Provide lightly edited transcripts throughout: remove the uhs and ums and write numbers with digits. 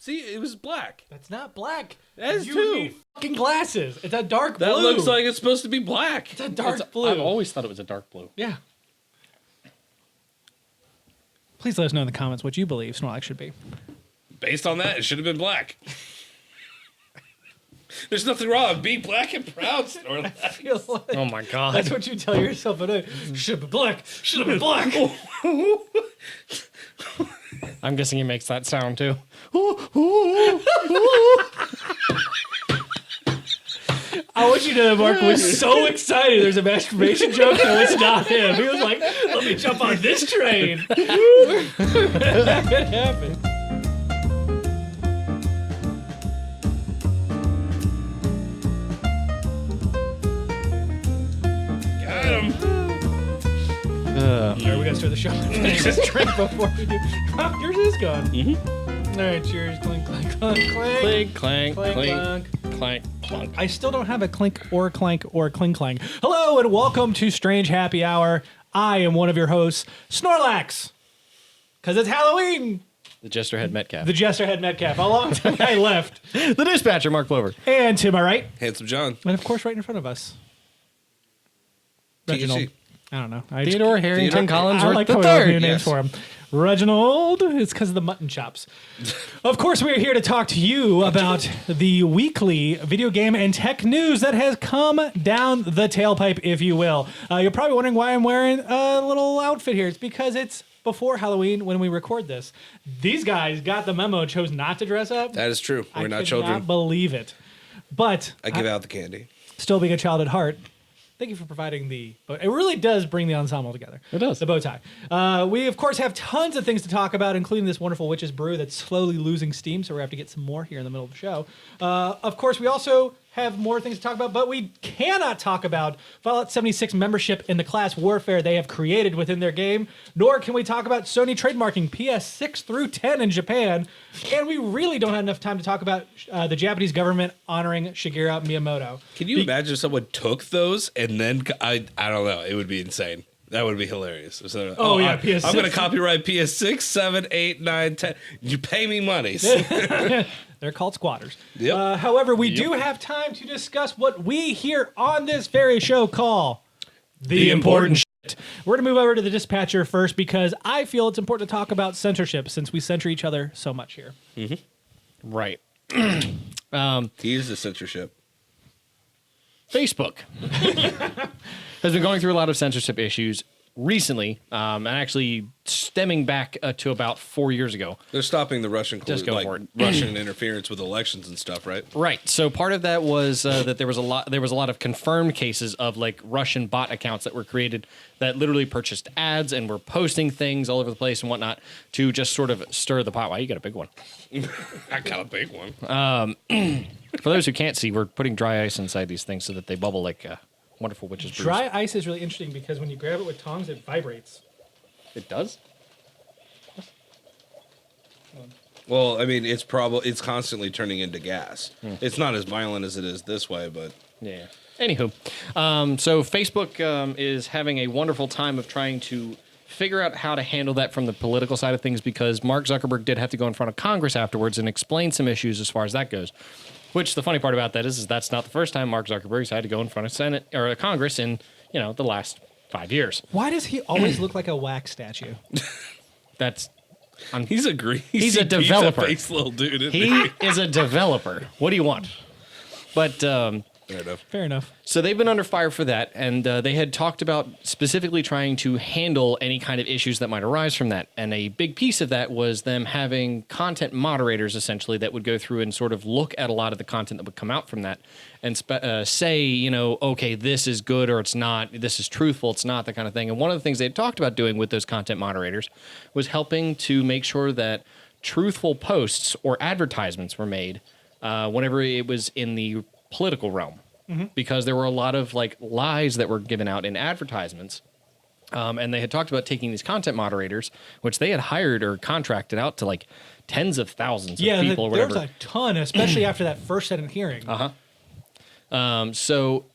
See, it was black. That's not black. That is you too. need fucking glasses. It's a dark blue. That looks like it's supposed to be black. It's a dark blue. I've always thought it was a dark blue. Yeah. Please let us know in the comments what you believe Snorlax should be. Based on that, it should have been black. There's nothing wrong. Be black and proud, Snorlax. I feel like Oh my god. that's what you tell yourself. Should be black. Should have been black. I'm guessing he makes that sound too. I want you to know Mark was so excited. There's a masturbation joke. No, it's not him. He was like, let me jump on this train. That could happen. Got him. All right, we got to start the show. Finish this drink before we do. Oh, yours is gone. All right, cheers. Clink, clank, clank, clank. Clink, clank, Clank, clink, clank. clank, clunk. I still don't have a clink or clank or cling clang. Hello and welcome to Strange Happy Hour. I am one of your hosts, Snorlax. Because it's Halloween. The Jesterhead Metcalfe. The Jesterhead Metcalfe. How long time I left? The dispatcher, Mark Plover. And to my right. Handsome John. And of course, right in front of us. Reginald. THC. I don't know. Theodore Harrington Collins I like the how we have new third. names for him. Reginald. It's because of the mutton chops. Of course, we are here to talk to you about the weekly video game and tech news that has come down the tailpipe, if you will. You're probably wondering why I'm wearing a little outfit here. It's because it's before Halloween when we record this. These guys got the memo, chose not to dress up. That is true. We're I not could children. not believe it. But I give out the candy. still being a child at heart, thank you for providing the. It really does bring the ensemble together. It does. The bow tie. We of course have tons of things to talk about, including this wonderful witch's brew that's slowly losing steam. So we have to get some more here in the middle of the show. Of course, we also have more things to talk about, but we cannot talk about Fallout 76 membership in the class warfare they have created within their game. Nor can we talk about Sony trademarking PS6 through 10 in Japan. And we really don't have enough time to talk about the Japanese government honoring Shigeru Miyamoto. Can you imagine if someone took those and then I don't know. It would be insane. That would be hilarious. So, yeah, PS6. I'm going to copyright PS6, 7, 8, 9, 10. You pay me money. They're called squatters. Yep. However, we do have time to discuss what we here on this very show call the important shit. We're going to move over to the dispatcher first because I feel it's important to talk about censorship since we censor each other so much here. Right. He is the censorship. Facebook has been going through a lot of censorship issues recently, and actually stemming back to about 4 years ago. They're stopping the Russian Just go for it. Russian interference with elections and stuff, right? Right. So part of that was that there was a lot of confirmed cases of like Russian bot accounts that were created that literally purchased ads and were posting things all over the place and whatnot to just sort of stir the pot. Wow, you got a big one. I got a big one. For those who can't see, we're putting dry ice inside these things so that they bubble like wonderful witch's brews. Dry ice is really interesting because when you grab it with tongs, it vibrates. It does? Well, I mean, it's constantly turning into gas. It's not as violent as it is this way, but Yeah. Anywho, so Facebook is having a wonderful time of trying to figure out how to handle that from the political side of things because Mark Zuckerberg did have to go in front of Congress afterwards and explain some issues as far as that goes. Which the funny part about that is that's not the first time Mark Zuckerberg's had to go in front of Senate or Congress in the last 5 years. Why does he always look like a wax statue? That's he's a greasy, He's a developer. pizza-faced little dude. Isn't he is a developer. What do you want? But Fair enough. Fair enough. so they've been under fire for that, and they had talked about specifically trying to handle any kind of issues that might arise from that. And a big piece of that was them having content moderators, essentially, that would go through and sort of look at a lot of the content that would come out from that and say, okay, this is good or it's not, this is truthful, it's not, that kind of thing. And one of the things they had talked about doing with those content moderators was helping to make sure that truthful posts or advertisements were made whenever it was in the political realm, because there were a lot of like lies that were given out in advertisements, and they had talked about taking these content moderators, which they had hired or contracted out to like tens of thousands of people or there whatever. was a ton, especially after that first Senate hearing. So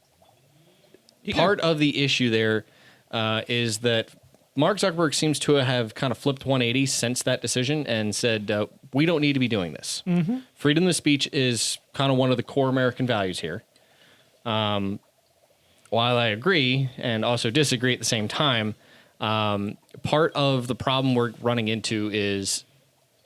part of the issue there is that Mark Zuckerberg seems to have kind of flipped 180 since that decision and said, we don't need to be doing this. Freedom of speech is kind of one of the core American values here. While I agree and also disagree at the same time, part of the problem we're running into is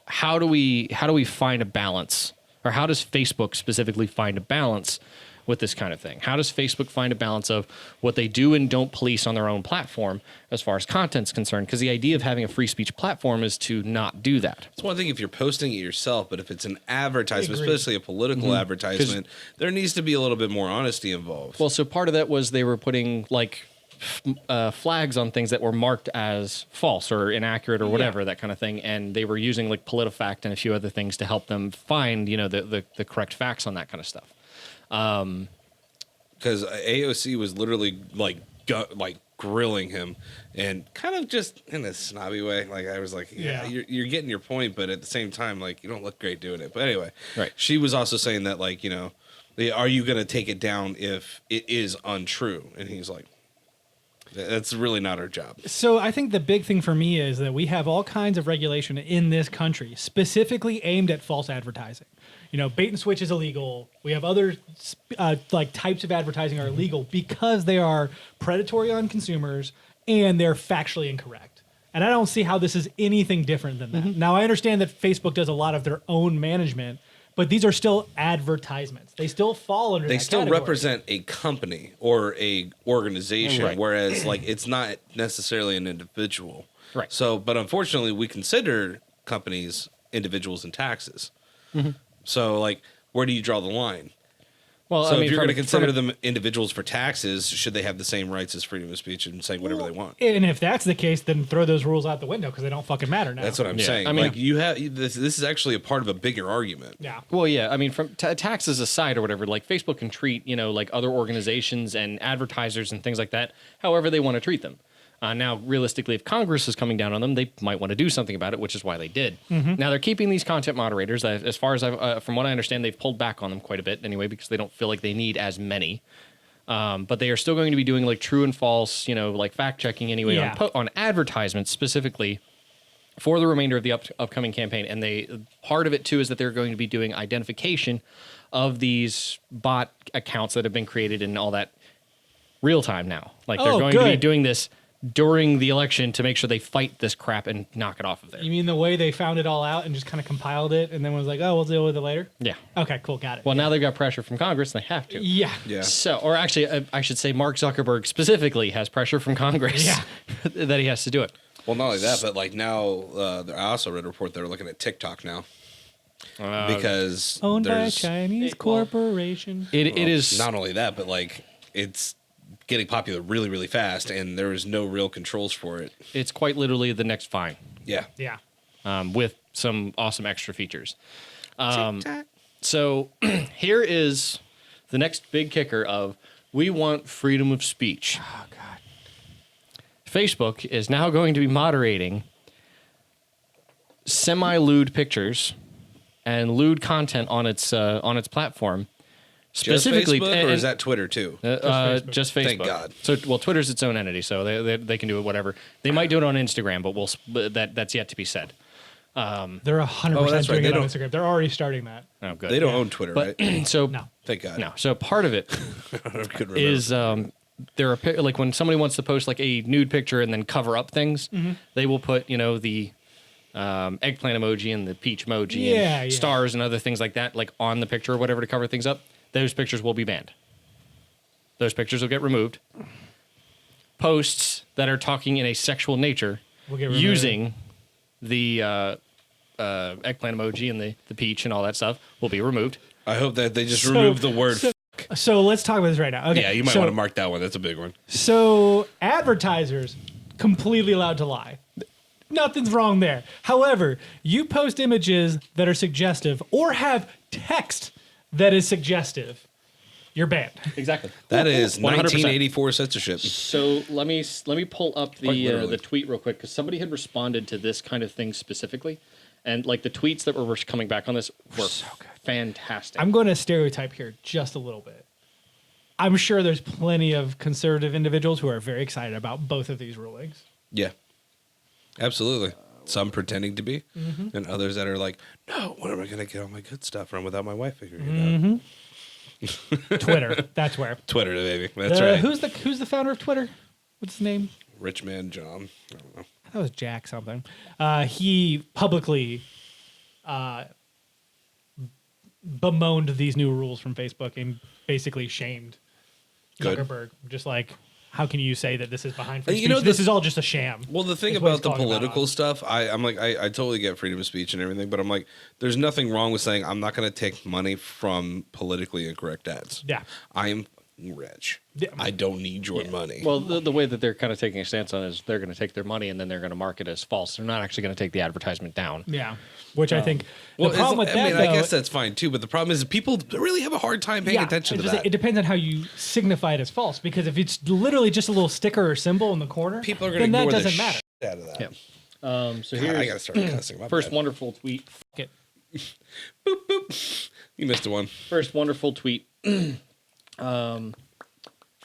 how do we find a balance, or how does Facebook specifically find a balance with this kind of thing? How does Facebook find a balance of what they do and don't police on their own platform as far as content's concerned? Because the idea of having a free speech platform is to not do that. It's one thing if you're posting it yourself, but if it's an advertisement, Agreed. especially a political advertisement, there needs to be a little bit more honesty involved. Well, so part of that was they were putting like flags on things that were marked as false or inaccurate or whatever, that kind of thing, and they were using like PolitiFact and a few other things to help them find, you know, the correct facts on that kind of stuff. Because AOC was literally like grilling him, and kind of just in a snobby way. Like I was like, yeah, you're getting your point, but at the same time, like you don't look great doing it. But anyway, right. She was also saying that like, you know, are you going to take it down if it is untrue? And he's like, that's really not our job. So I think the big thing for me is that we have all kinds of regulation in this country specifically aimed at false advertising. You know, bait and switch is illegal. We have other like types of advertising are illegal because they are predatory on consumers and they're factually incorrect. And I don't see how this is anything different than that. Now, I understand that Facebook does a lot of their own management, but these are still advertisements. They still fall under. They that still category. represent a company or a organization, Right. whereas like it's not necessarily an individual. Right. So, but unfortunately, we consider companies individuals in taxes. So, like, where do you draw the line? Well, So, I mean, if you're from- going to consider from a- them individuals for taxes, should they have the same rights as freedom of speech and saying whatever they want? And if that's the case, then throw those rules out the window because they don't fucking matter now. That's what I'm Yeah, saying. I mean- like, you have this is actually a part of a bigger argument. Yeah. Well, yeah, I mean, from taxes aside or whatever, like Facebook can treat, you know, like other organizations and advertisers and things like that however they want to treat them. Now, realistically, if Congress is coming down on them, they might want to do something about it, which is why they did. Now, they're keeping these content moderators. As far as from what I understand, they've pulled back on them quite a bit anyway because they don't feel like they need as many. But they are still going to be doing like true and false, you know, like fact checking anyway Yeah. on advertisements specifically for the remainder of the upcoming campaign. And part of it too is that they're going to be doing identification of these bot accounts that have been created and all that real time now. Like they're Oh, going to be good. doing this during the election to make sure they fight this crap and knock it off of there. You mean the way they found it all out and just kind of compiled it and then was like, oh, we'll deal with it later? Yeah. Okay, cool, got it. Well, now they've got pressure from Congress. They have to. Yeah. Yeah. So, or actually, I should say Mark Zuckerberg specifically has pressure from Congress Yeah. that he has to do it. Well, not only that, but like now, I also read a report they're looking at TikTok now because Owned by a there's Chinese well, corporation. It is not only that, but like it's getting popular really, really fast, and there is no real controls for it. it's quite literally the next Vine Yeah. Yeah. with some awesome extra features. So here is the next big kicker of we want freedom of speech. Oh, God. Facebook is now going to be moderating semi-lewd pictures and lewd content on its platform. Just Specifically, Facebook, or is that Twitter too? just Facebook? Thank God. So, well, Twitter's its own entity, so they can do it whatever. They might do it on Instagram, but that's yet to be said. They're 100% that's right. doing They it on don't- Instagram. They're already starting that. Oh, good. They don't own Twitter, But right? so No. Thank God. no. So part of it I couldn't remember. is there are like when somebody wants to post like a nude picture and then cover up things, they will put the eggplant emoji and the peach emoji Yeah, and yeah. stars and other things like that, like on the picture or whatever to cover things up. Those pictures will be banned. Those pictures will get removed. Posts that are talking in a sexual nature Will get removed. using the eggplant emoji and the peach and all that stuff will be removed. I hope that they just So- remove the word. So let's talk about this right now. Okay. Yeah, you might so, want to mark that one. That's a big one. So advertisers completely allowed to lie. Nothing's wrong there. However, you post images that are suggestive or have text that is suggestive, you're banned. Exactly. That is 100%. 1984 censorship. So let me pull up Quite the literally. tweet real quick because somebody had responded to this kind of thing specifically, and like the tweets that were coming back on this were fantastic. I'm going to stereotype here just a little bit. I'm sure there's plenty of conservative individuals who are very excited about both of these rulings. Yeah. Absolutely. Some pretending to be, and others that are like, no, where am I going to get all my good stuff from without my wife figuring it out? Twitter. That's where. Twitter, baby. That's right. Who's the founder of Twitter? What's his name? Rich man John. I don't know. That was Jack something. He publicly bemoaned these new rules from Facebook and basically shamed Good. Zuckerberg. Just like, how can you say that this is behind free You speech? know, This is all just a sham. Well, the thing is what about he's the talking about political on. stuff, I'm like, I totally get freedom of speech and everything, but I'm like, there's nothing wrong with saying I'm not going to take money from politically incorrect ads. Yeah. I'm rich. Yeah. I don't need your money. Well, the way that they're kind of taking a stance on it is they're going to take their money and then they're going to market it as false. They're not actually going to take the advertisement down. Yeah. Which I think well, the problem with that, I mean, though, I guess that's fine too, but the problem is people really have a hard time paying attention to that. It depends on how you signify it as false. Because if it's literally just a little sticker or symbol in the corner, People are going to then ignore that the doesn't matter. shit out of that. Yeah. So God, here's I got to start cussing. My first bad. wonderful tweet. Fuck it. Boop, boop. You missed one. First wonderful tweet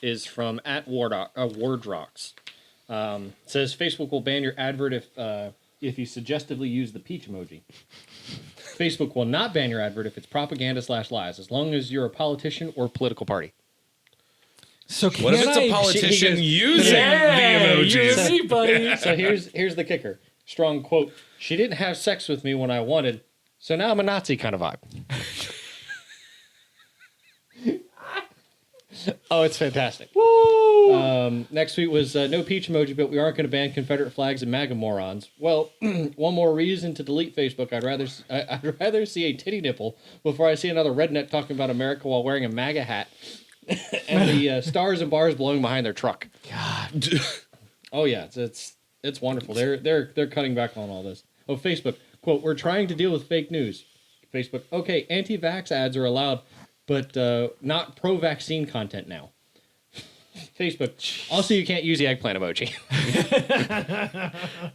is from @Wardrocks. Says Facebook will ban your advert if you suggestively use the peach emoji. Facebook will not ban your advert if it's propaganda/lies, as long as you're a politician or political party. So can What if it's a I- politician She- using the emojis? You, buddy. So here's the kicker. Strong quote. She didn't have sex with me when I wanted, so now I'm a Nazi kind of vibe. Oh, it's fantastic. Woo! Next tweet was no peach emoji, but we aren't going to ban Confederate flags and MAGA morons. Well, one more reason to delete Facebook. I'd rather see a titty nipple before I see another redneck talking about America while wearing a MAGA hat and the stars and bars blowing behind their truck. God. Oh yeah, it's wonderful. They're cutting back on all this. Oh, Facebook quote: we're trying to deal with fake news. Facebook, okay, anti-vax ads are allowed, but not pro-vaccine content now. Facebook, also you can't use the eggplant emoji.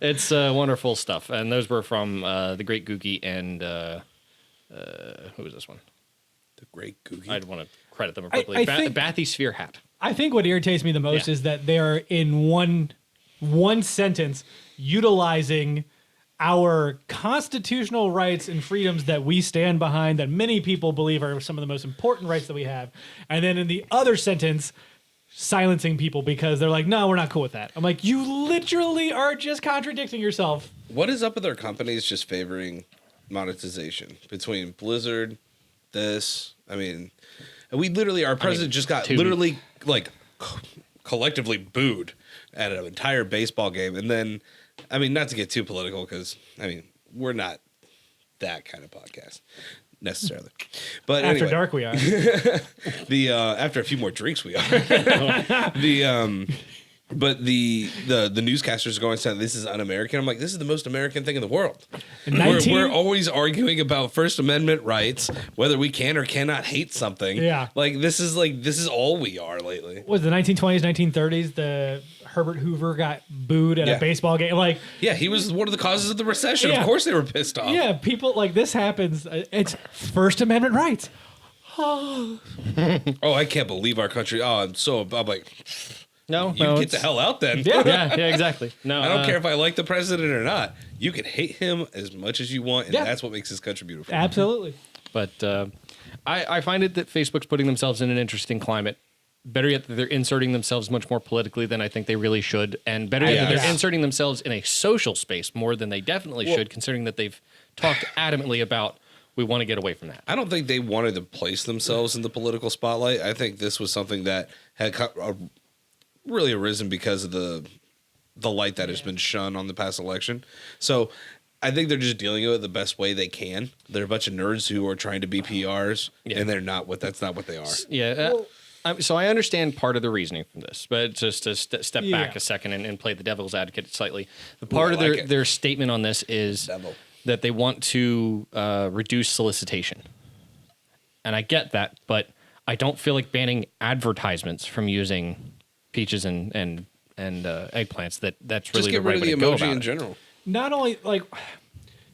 It's wonderful stuff, and those were from the Great Googie and who was this one? The Great Googie. I'd want to credit them appropriately. I think- Bathy Sphere Hat. I think what irritates me the most Yeah. is that they are in one sentence utilizing our constitutional rights and freedoms that we stand behind, that many people believe are some of the most important rights that we have, and then in the other sentence silencing people because they're like, no, we're not cool with that. I'm like, you literally are just contradicting yourself. What is up with our companies just favoring monetization between Blizzard, this? I mean, we literally, our president just got Tubi. literally like collectively booed at an entire baseball game. And then, I mean, not to get too political because, I mean, we're not that kind of podcast necessarily. But After anyway, dark, we are. the after a few more drinks we are. But the newscasters are going saying this is un-American. I'm like, this is the most American thing in the world. We're always arguing about First Amendment rights, whether we can or cannot hate something. Yeah. This is all we are lately. Was the 1920s, 1930s, the Herbert Hoover got booed at Yeah. a baseball game? Like, Yeah, he was one of the causes of the recession. Yeah. Of course they were pissed off. yeah, people like this happens. It's First Amendment rights. Oh, I can't believe our country. I'm like, No, you get the hell out then. yeah, exactly. No, I don't care if I like the president or not. You can hate him as much as you want, and Yeah. that's what makes this country beautiful. Absolutely. But I find it that Facebook's putting themselves in an interesting climate. Better yet, that they're inserting themselves much more politically than I think they really should. And better yet, that they're Yeah. inserting themselves in a social space more than they definitely should, considering that they've talked adamantly about we want to get away from that. I don't think they wanted to place themselves in the political spotlight. I think this was something that had really arisen because of the light that has been shone on the past election. So I think they're just dealing with it the best way they can. They're a bunch of nerds who are trying to be PRs, and they're not what. That's not what they are. Yeah. So I understand part of the reasoning from this, but just to step back a second and play the devil's advocate slightly. The part of their statement on this is Devil. that they want to reduce solicitation. And I get that, but I don't feel like banning advertisements from using peaches and eggplants. That's really Just get the right rid of way the to go emoji about in it. general. Not only like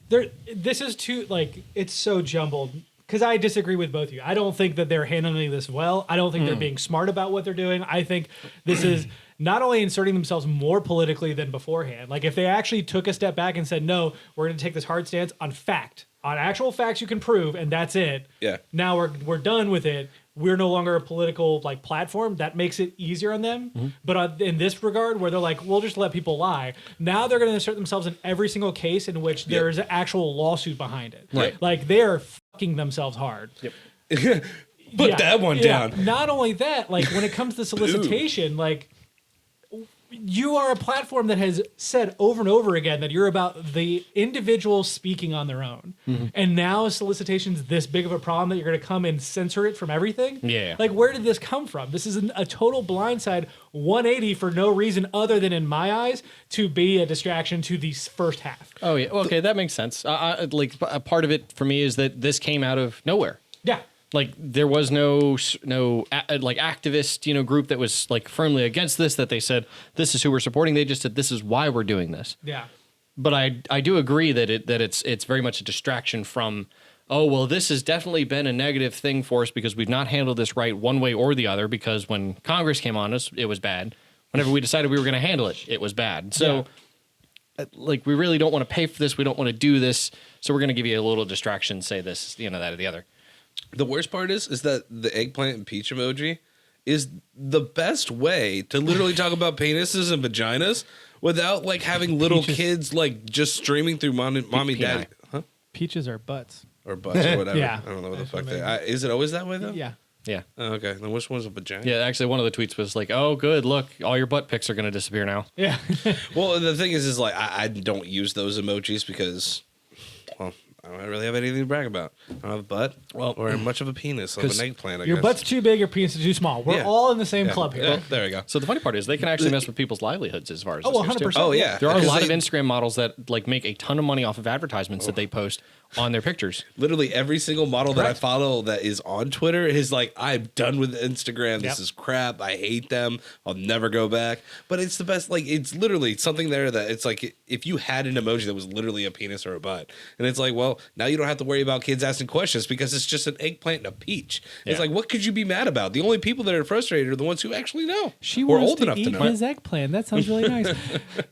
this is too like it's so jumbled because I disagree with both of you. I don't think that they're handling this well. I don't think they're being smart about what they're doing. I think this is not only inserting themselves more politically than beforehand, like if they actually took a step back and said, no, we're going to take this hard stance on fact, on actual facts you can prove, and that's it. Yeah. Now we're done with it. We're no longer a political like platform. That makes it easier on them. Mm-hmm. But in this regard, where they're like, we'll just let people lie. Now they're going to insert themselves in every single case in which there's an actual lawsuit behind it. Right. Like they are fucking themselves hard. Put that one down. Not only that, like when it comes to solicitation, like you are a platform that has said over and over again that you're about the individual speaking on their own. Mm-hmm. And now solicitation's this big of a problem that you're going to come and censor it from everything. Yeah. Like where did this come from? This is a total blindside 180 for no reason other than in my eyes to be a distraction to the first half. Oh yeah, okay, that makes sense. Like a part of it for me is that this came out of nowhere. Yeah. Like there was no like activist group that was like firmly against this, that they said this is who we're supporting. They just said this is why we're doing this. Yeah. But I do agree that it's very much a distraction from, oh well, this has definitely been a negative thing for us because we've not handled this right one way or the other, because when Congress came on us it was bad. Whenever we decided we were going to handle it, it was bad. So like we really don't want to pay for this, we don't want to do this, so we're going to give you a little distraction, say this, that or the other. The worst part is that the eggplant and peach emoji is the best way to literally talk about penises and vaginas without like having little kids like just streaming through mommy, daddy, Peaches are butts. or butts or whatever. Yeah. I don't know what the fuck they. Is it always that way though? Yeah. Yeah. Oh, okay. Then which one's a vagina? Yeah, actually, one of the tweets was like, "Oh, good, look, all your butt pics are going to disappear now." Yeah. Well, the thing is like I don't use those emojis because, well, I don't really have anything to brag about. I don't have a butt, or much of a penis, like an eggplant. I Your guess. butt's too big, your penis is too small. We're all in the same club here. Yeah, there we go. So the funny part is they can actually mess with people's livelihoods as far as Oh, this goes, too. 100%. Oh yeah, There are a Because lot of they- Instagram models that like make a ton of money off of advertisements that they post on their pictures. Literally every single model that I Correct. follow that is on Twitter is like, I'm done with Instagram. This Yep. is crap. I hate them. I'll never go back. But it's the best. Like, it's literally something there that it's like if you had an emoji that was literally a penis or a butt, and it's like, well, now you don't have to worry about kids asking questions because it's just an eggplant and a peach. It's Yeah. like, what could you be mad about? The only people that are frustrated are the ones who actually know. She or wants old to enough eat to know. his eggplant. That sounds really nice.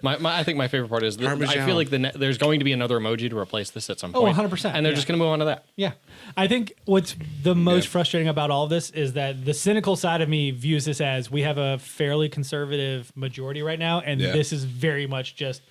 I think my favorite part is that I Parmesan. feel like there's going to be another emoji to replace this at some Oh, point. 100%, And they're yeah. just going to move on to that. Yeah. I think what's the most Yeah. frustrating about all of this is that the cynical side of me views this as we have a fairly conservative majority right now, and Yeah. this is very much just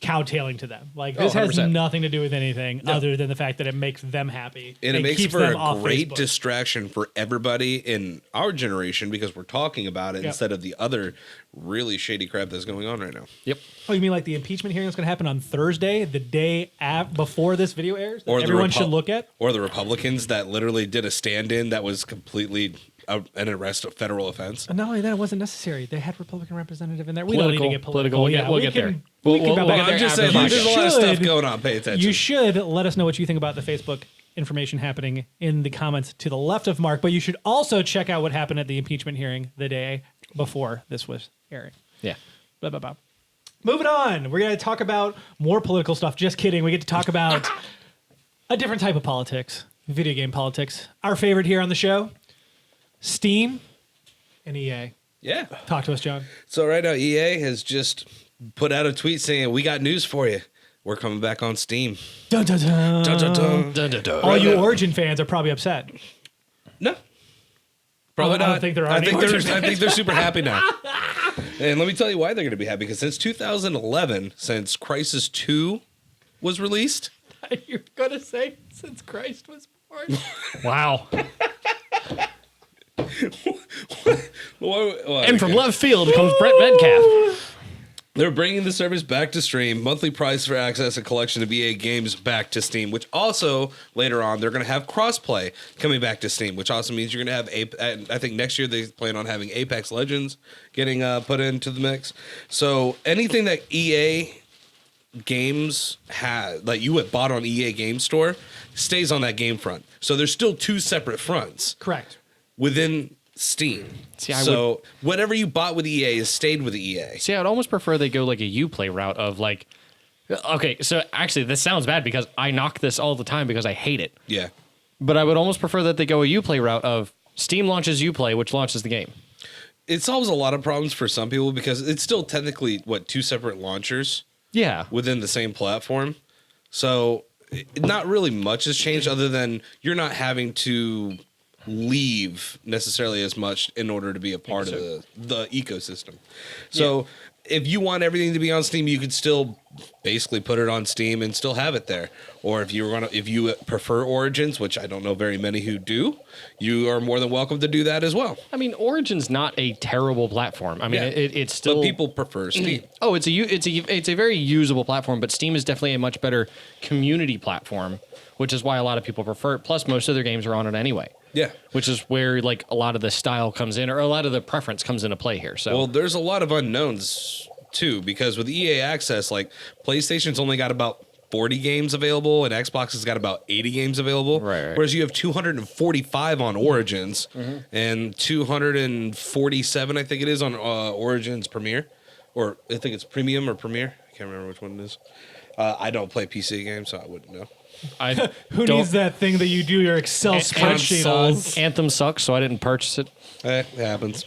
cowtailing to them. Like Oh, this has 100%. nothing to do with anything other than the fact that it makes them happy And it makes keeps for them a off great Facebook. distraction for everybody in our generation because we're talking about it Yep. instead of the other really shady crap that's going on right now. Yep. Oh, you mean like the impeachment hearing is going to happen on Thursday, the day before this video airs? That Or the everyone Repu- should look at. Or the Republicans that literally did a stand-in that was completely an arrest, a federal offense. And not only that, it wasn't necessary. They had Republican representative in there. We don't need to get political. We'll Yeah, we'll we get can- there. we can We'll come get back. there I'm just saying, after the like, there's a podcast. lot of stuff should- going on. Pay attention. You should let us know what you think about the Facebook information happening in the comments to the left of Mark, but you should also check out what happened at the impeachment hearing the day before this was airing. Yeah. Blah, blah, blah. Moving on. We're going to talk about more political stuff. Just kidding. We get to talk about a different type of politics, video game politics. Our favorite here on the show, Steam and EA. Yeah. Talk to us, John. So right now, EA has just put out a tweet saying, "We got news for you. We're coming back on Steam." Dun, dun, dun. Dun, dun, dun. Dun, dun, dun. All you now. Origin fans are probably upset. No. Probably I don't not. think there are I any think Origin they're, I think they're super happy now. And let me tell you why they're going to be happy. Because since 2011, since Crisis 2 was released, You're going to say since Christ was born. Wow. well, And from okay. left field comes Brent Metcalfe. They're bringing the service back to stream, monthly price for access and collection of EA games back to Steam, which also later on they're going to have crossplay coming back to Steam, which also means you're going to have I think next year they plan on having Apex Legends getting put into the mix. So anything that EA games have, like you had bought on EA Game Store, stays on that game front. So there's still two separate fronts Correct. within Steam. See, I so whatever you bought with EA has stayed with EA. See, I'd almost prefer they go like a Uplay route of like, okay, so actually this sounds bad because I knock this all the time because I hate it. Yeah. But I would almost prefer that they go a Uplay route of Steam launches Uplay, which launches the game. it solves a lot of problems for some people because it's still technically, two separate launchers Yeah. within the same platform. So not really much has changed other than you're not having to leave necessarily as much in order to be a part of the ecosystem. So if you want everything to be on Steam, you could still basically put it on Steam and still have it there. Or if you prefer Origins, which I don't know very many who do, you are more than welcome to do that as well. I mean, Origin's not a terrible platform. I mean, it's still. But people prefer Steam. Oh, it's a very usable platform, but Steam is definitely a much better community platform, which is why a lot of people prefer it. Plus, most of their games are on it anyway. Yeah. Which is where like a lot of the style comes in, or a lot of the preference comes into play here. So Well, there's a lot of unknowns too, because with EA Access, like PlayStation's only got about 40 games available and Xbox has got about 80 games available. Right. Whereas you have 245 on Origins and 247, I think it is, on Origins Premier. Or I think it's Premium or Premier. I can't remember which one it is. I don't play PC games, so I wouldn't know. Who needs that thing that you do your Excel spreadsheet on? Anthem sucks, so I didn't purchase it. It happens.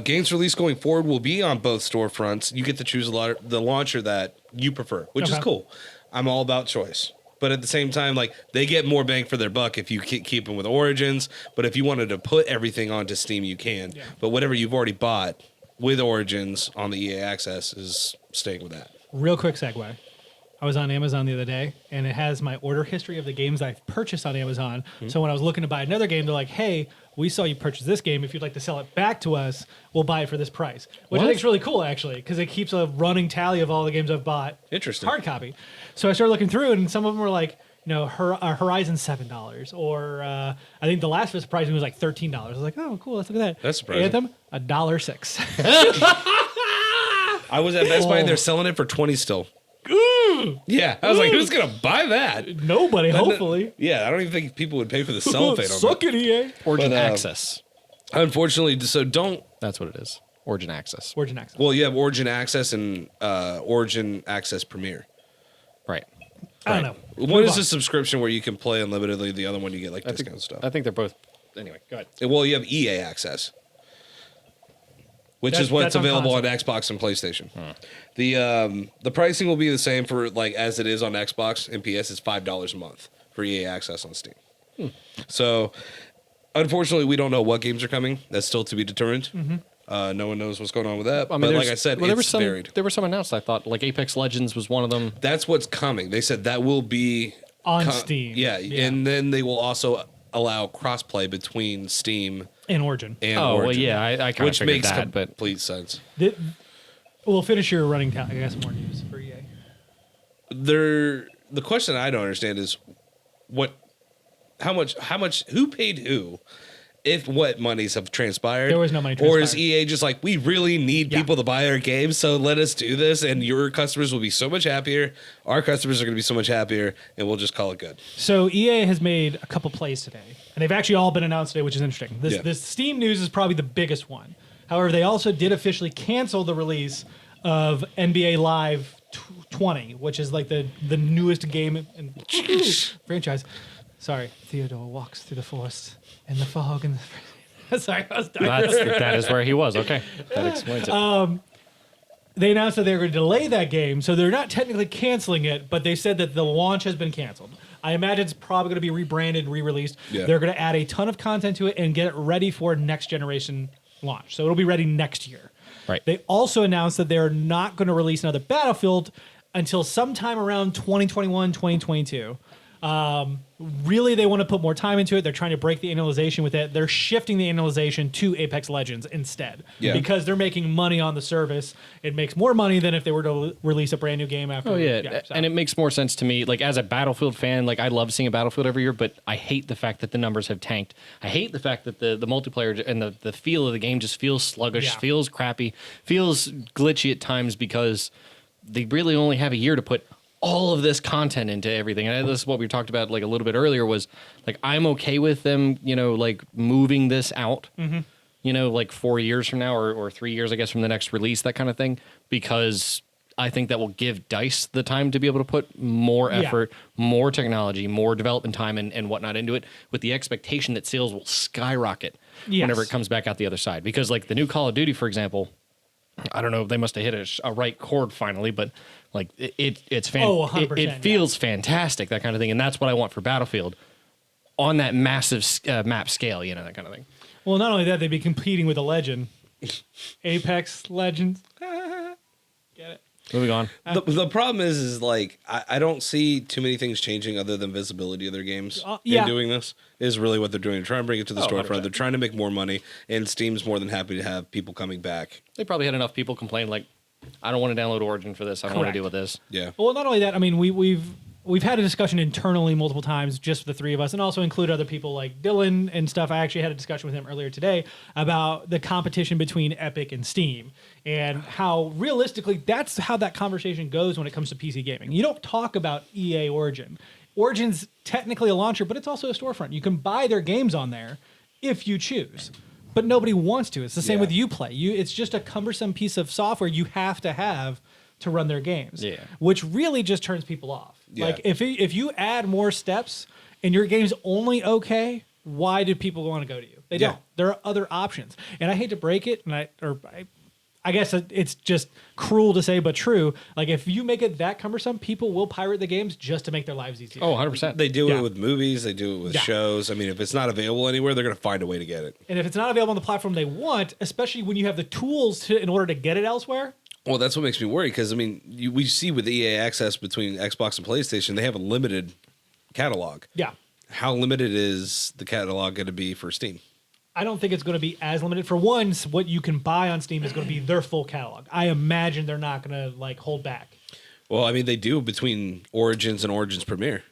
Games released going forward will be on both storefronts. You get to choose the launcher that you prefer, which is cool. I'm all about choice. But at the same time, like, they get more bang for their buck if you keep them with Origins. But if you wanted to put everything onto Steam, you can. Yeah. But whatever you've already bought with Origins on the EA Access is staying with that. Real quick segue. I was on Amazon the other day, and it has my order history of the games I've purchased on Amazon. Mm-hmm. So when I was looking to buy another game, they're like, hey, we saw you purchase this game. If you'd like to sell it back to us, we'll buy it for this price. Which I think is really cool, actually, because it keeps a running tally of all the games I've bought. Interesting. Hard copy. So I started looking through, and some of them were like, Horizon $7, or I think the last surprising was like $13. I was like, oh, cool, let's look at that. That's surprising. Anthem, $1.06. I was at Best Buy and they're selling it for $20 still. Yeah, I was like, who's gonna buy that? Nobody, hopefully. Yeah, I don't even think people would pay for the cellophane on Suck it, EA. Origin Access. Unfortunately, so don't. That's what it is. Origin Access. Origin Access. Well, you have Origin Access and Origin Access Premier. Right. I don't know. One is a subscription where you can play unlimitedly. The other one you get like discount stuff. I think they're both. Anyway, go ahead. Well, you have EA Access, which is what's available on Xbox and PlayStation. The pricing will be the same for like as it is on Xbox and PS. It's $5 a month for EA Access on Steam. So, unfortunately, we don't know what games are coming. That's still to be determined. No one knows what's going on with that. But like I said, it's varied. There were some announced. I thought like Apex Legends was one of them. That's what's coming. They said that will be on Steam. Yeah, and then they will also allow crossplay between Steam and Origin. Origin. Well, yeah, I kind of figured that, but complete sense. We'll finish your running tally. I got some more news for EA. The question I don't understand is how much, who paid who? If what monies have transpired. There was no money transpired. Or is EA just like, we really need people to buy our games, so let us do this, and your customers will be so much happier, our customers are going to be so much happier, and we'll just call it good. So EA has made a couple plays today, and they've actually all been announced today, which is interesting. This Steam news is probably the biggest one. However, they also did officially cancel the release of NBA Live 20, which is like the newest game in franchise. Sorry, Theodore walks through the forest in the fog and the... Sorry, I was done. that is where he was. Okay, that explains it. They announced that they were going to delay that game, so they're not technically canceling it, but they said that the launch has been canceled. I imagine it's probably going to be rebranded, re-released. Yeah. They're going to add a ton of content to it and get it ready for next generation launch. So it'll be ready next year. Right. They also announced that they're not going to release another Battlefield until sometime around 2021, 2022. Really, they want to put more time into it. They're trying to break the annualization with it. They're shifting the annualization to Apex Legends instead because they're making money on the service. It makes more money than if they were to release a brand new game after. Oh, yeah. And it makes more sense to me. Like, as a Battlefield fan, like, I love seeing a Battlefield every year, but I hate the fact that the numbers have tanked. I hate the fact that the multiplayer and the feel of the game just feels sluggish, feels crappy, feels glitchy at times because they really only have a year to put all of this content into everything. And this is what we talked about like a little bit earlier was like, I'm okay with them, like moving this out, like 4 years from now or 3 years, I guess, from the next release, that kind of thing, because I think that will give DICE the time to be able to put more effort, more technology, more development time and whatnot into it, with the expectation that sales will skyrocket whenever it comes back out the other side. Because like the new Call of Duty, for example, I don't know, they must have hit a right chord finally, but like it's it feels fantastic, that kind of thing. And that's what I want for Battlefield on that massive map scale, that kind of thing. Well, not only that, they'd be competing with a legend. Apex Legends. Get it? Moving on. The problem is like I don't see too many things changing other than visibility of their games in doing this. Is really what they're doing. They're trying to bring it to the storefront. 100%. They're trying to make more money, and Steam's more than happy to have people coming back. They probably had enough people complain like, I don't want to download Origin for this. I don't want to deal with this. Yeah. Well, not only that, I mean, we've had a discussion internally multiple times, just the three of us, and also include other people like Dylan and stuff. I actually had a discussion with him earlier today about the competition between Epic and Steam and how realistically that's how that conversation goes when it comes to PC gaming. You don't talk about EA Origin. Origin's technically a launcher, but it's also a storefront. You can buy their games on there if you choose. But nobody wants to. It's the same with Uplay. It's just a cumbersome piece of software you have to run their games, which really just turns people off. Yeah. Like if you add more steps and your game's only okay, why do people want to go to you? They don't. There are other options. And I hate to break it, and I guess it's just cruel to say, but true. Like if you make it that cumbersome, people will pirate the games just to make their lives easier. Oh, 100%. They do it with movies. They do it with shows. I mean, if it's not available anywhere, they're going to find a way to get it. And if it's not available on the platform they want, especially when you have the tools in order to get it elsewhere. Well, that's what makes me worry because, I mean, we see with EA Access between Xbox and PlayStation, they have a limited catalog. Yeah. How limited is the catalog going to be for Steam? I don't think it's going to be as limited. For one, what you can buy on Steam is going to be their full catalog. I imagine they're not going to hold back. Well, I mean, they do between Origins and Origins Premier.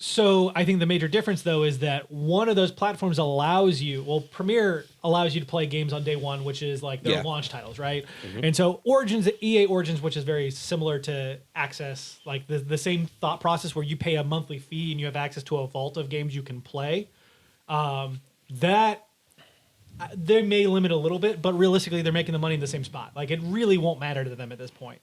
So I think the major difference, though, is that one of those platforms allows you, Premier allows you to play games on day one, which is like their launch titles, right? Mm-hmm. And so EA Origins, which is very similar to Access, like the same thought process where you pay a monthly fee and you have access to a vault of games you can play, that they may limit a little bit, but realistically, they're making the money in the same spot. Like, it really won't matter to them at this point.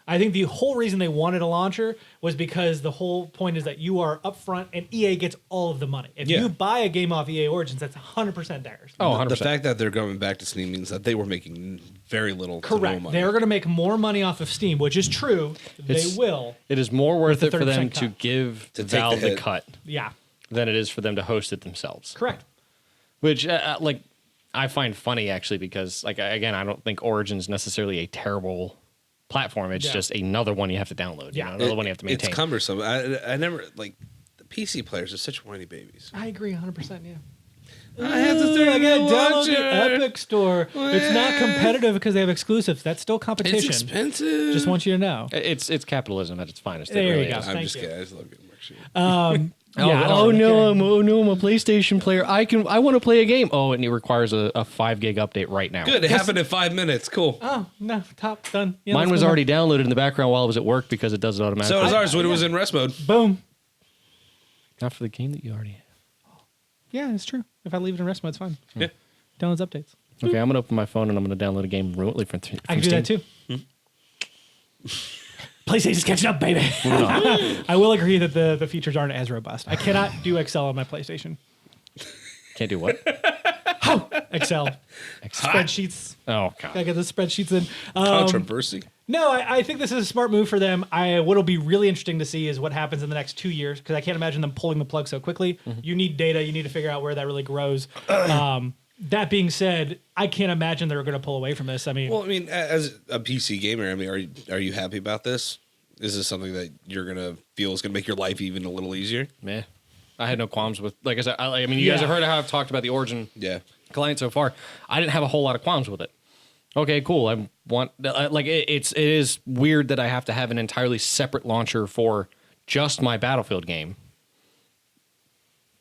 I think the whole reason they wanted a launcher was because the whole point is that you are upfront and EA gets all of the money. If you buy a game off EA Origins, that's 100% theirs. Oh, 100%. The fact that they're going back to Steam means that they were making very little to no money. They're going to make more money off of Steam, which is true. They will. It is more worth it for them to give Valve the cut than it is for them to host it themselves. Correct. Which, I find funny, actually, because, again, I don't think Origin's necessarily a terrible platform. It's just another one you have to download. Another one you have to maintain. It's cumbersome. I never, the PC players are such whiny babies. I agree 100%, yeah. I have to download the Epic Store. It's not competitive because they have exclusives. That's still competition. It's expensive. Just want you to know. It's capitalism at its finest. There you go. I'm just kidding. I just love getting worksheet. I'm a PlayStation player. I want to play a game. Oh, and it requires a 5 gig update right now. Good. It happened in 5 minutes. Cool. Oh, no. Top. Done. Yeah, mine was already downloaded in the background while I was at work because it does it automatically. So was ours when it was in rest mode. Boom. Not for the game that you already have. Yeah, it's true. If I leave it in rest mode, it's fine. Yeah. Downloads updates. Okay, I'm going to open my phone and I'm going to download a game remotely from Steam. I can do that too. PlayStation's catching up, baby. I will agree that the features aren't as robust. I cannot do Excel on my PlayStation. Can't do what? Excel. Spreadsheets. Oh, God. I get the spreadsheets in. Controversy. No, I think this is a smart move for them. What'll be really interesting to see is what happens in the next 2 years, because I can't imagine them pulling the plug so quickly. Mm-hmm. You need data. You need to figure out where that really grows. That being said, I can't imagine they're going to pull away from this. I mean, as a PC gamer, are you happy about this? Is this something that you're going to feel is going to make your life even a little easier? Meh. I had no qualms with, like I said, you guys have heard how I've talked about the Origin client so far. I didn't have a whole lot of qualms with it. Okay, cool. I want, it is weird that I have to have an entirely separate launcher for just my Battlefield game.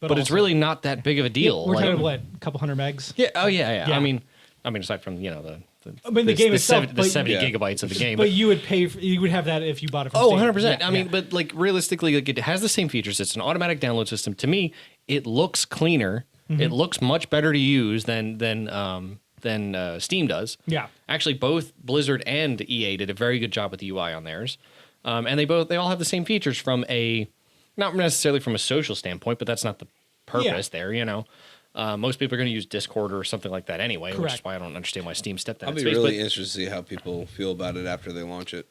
But it's really not that big of a deal. We're talking what, a couple hundred megs? Yeah. Oh yeah. I mean, aside from the game itself, the 70 gigabytes of the game. But you would you would have that if you bought it from Steam. 100%. Yeah, I mean, but realistically, it has the same features. It's an automatic download system. To me, it looks cleaner. Mm-hmm. It looks much better to use than than Steam does. Yeah. Actually, both Blizzard and EA did a very good job with the UI on theirs, and they all have the same features from not necessarily from a social standpoint, but that's not the purpose there. Most people are going to use Discord or something like that anyway, which is why I don't understand why Steam stepped in I'll that be space. really interested to see how people feel about it after they launch it.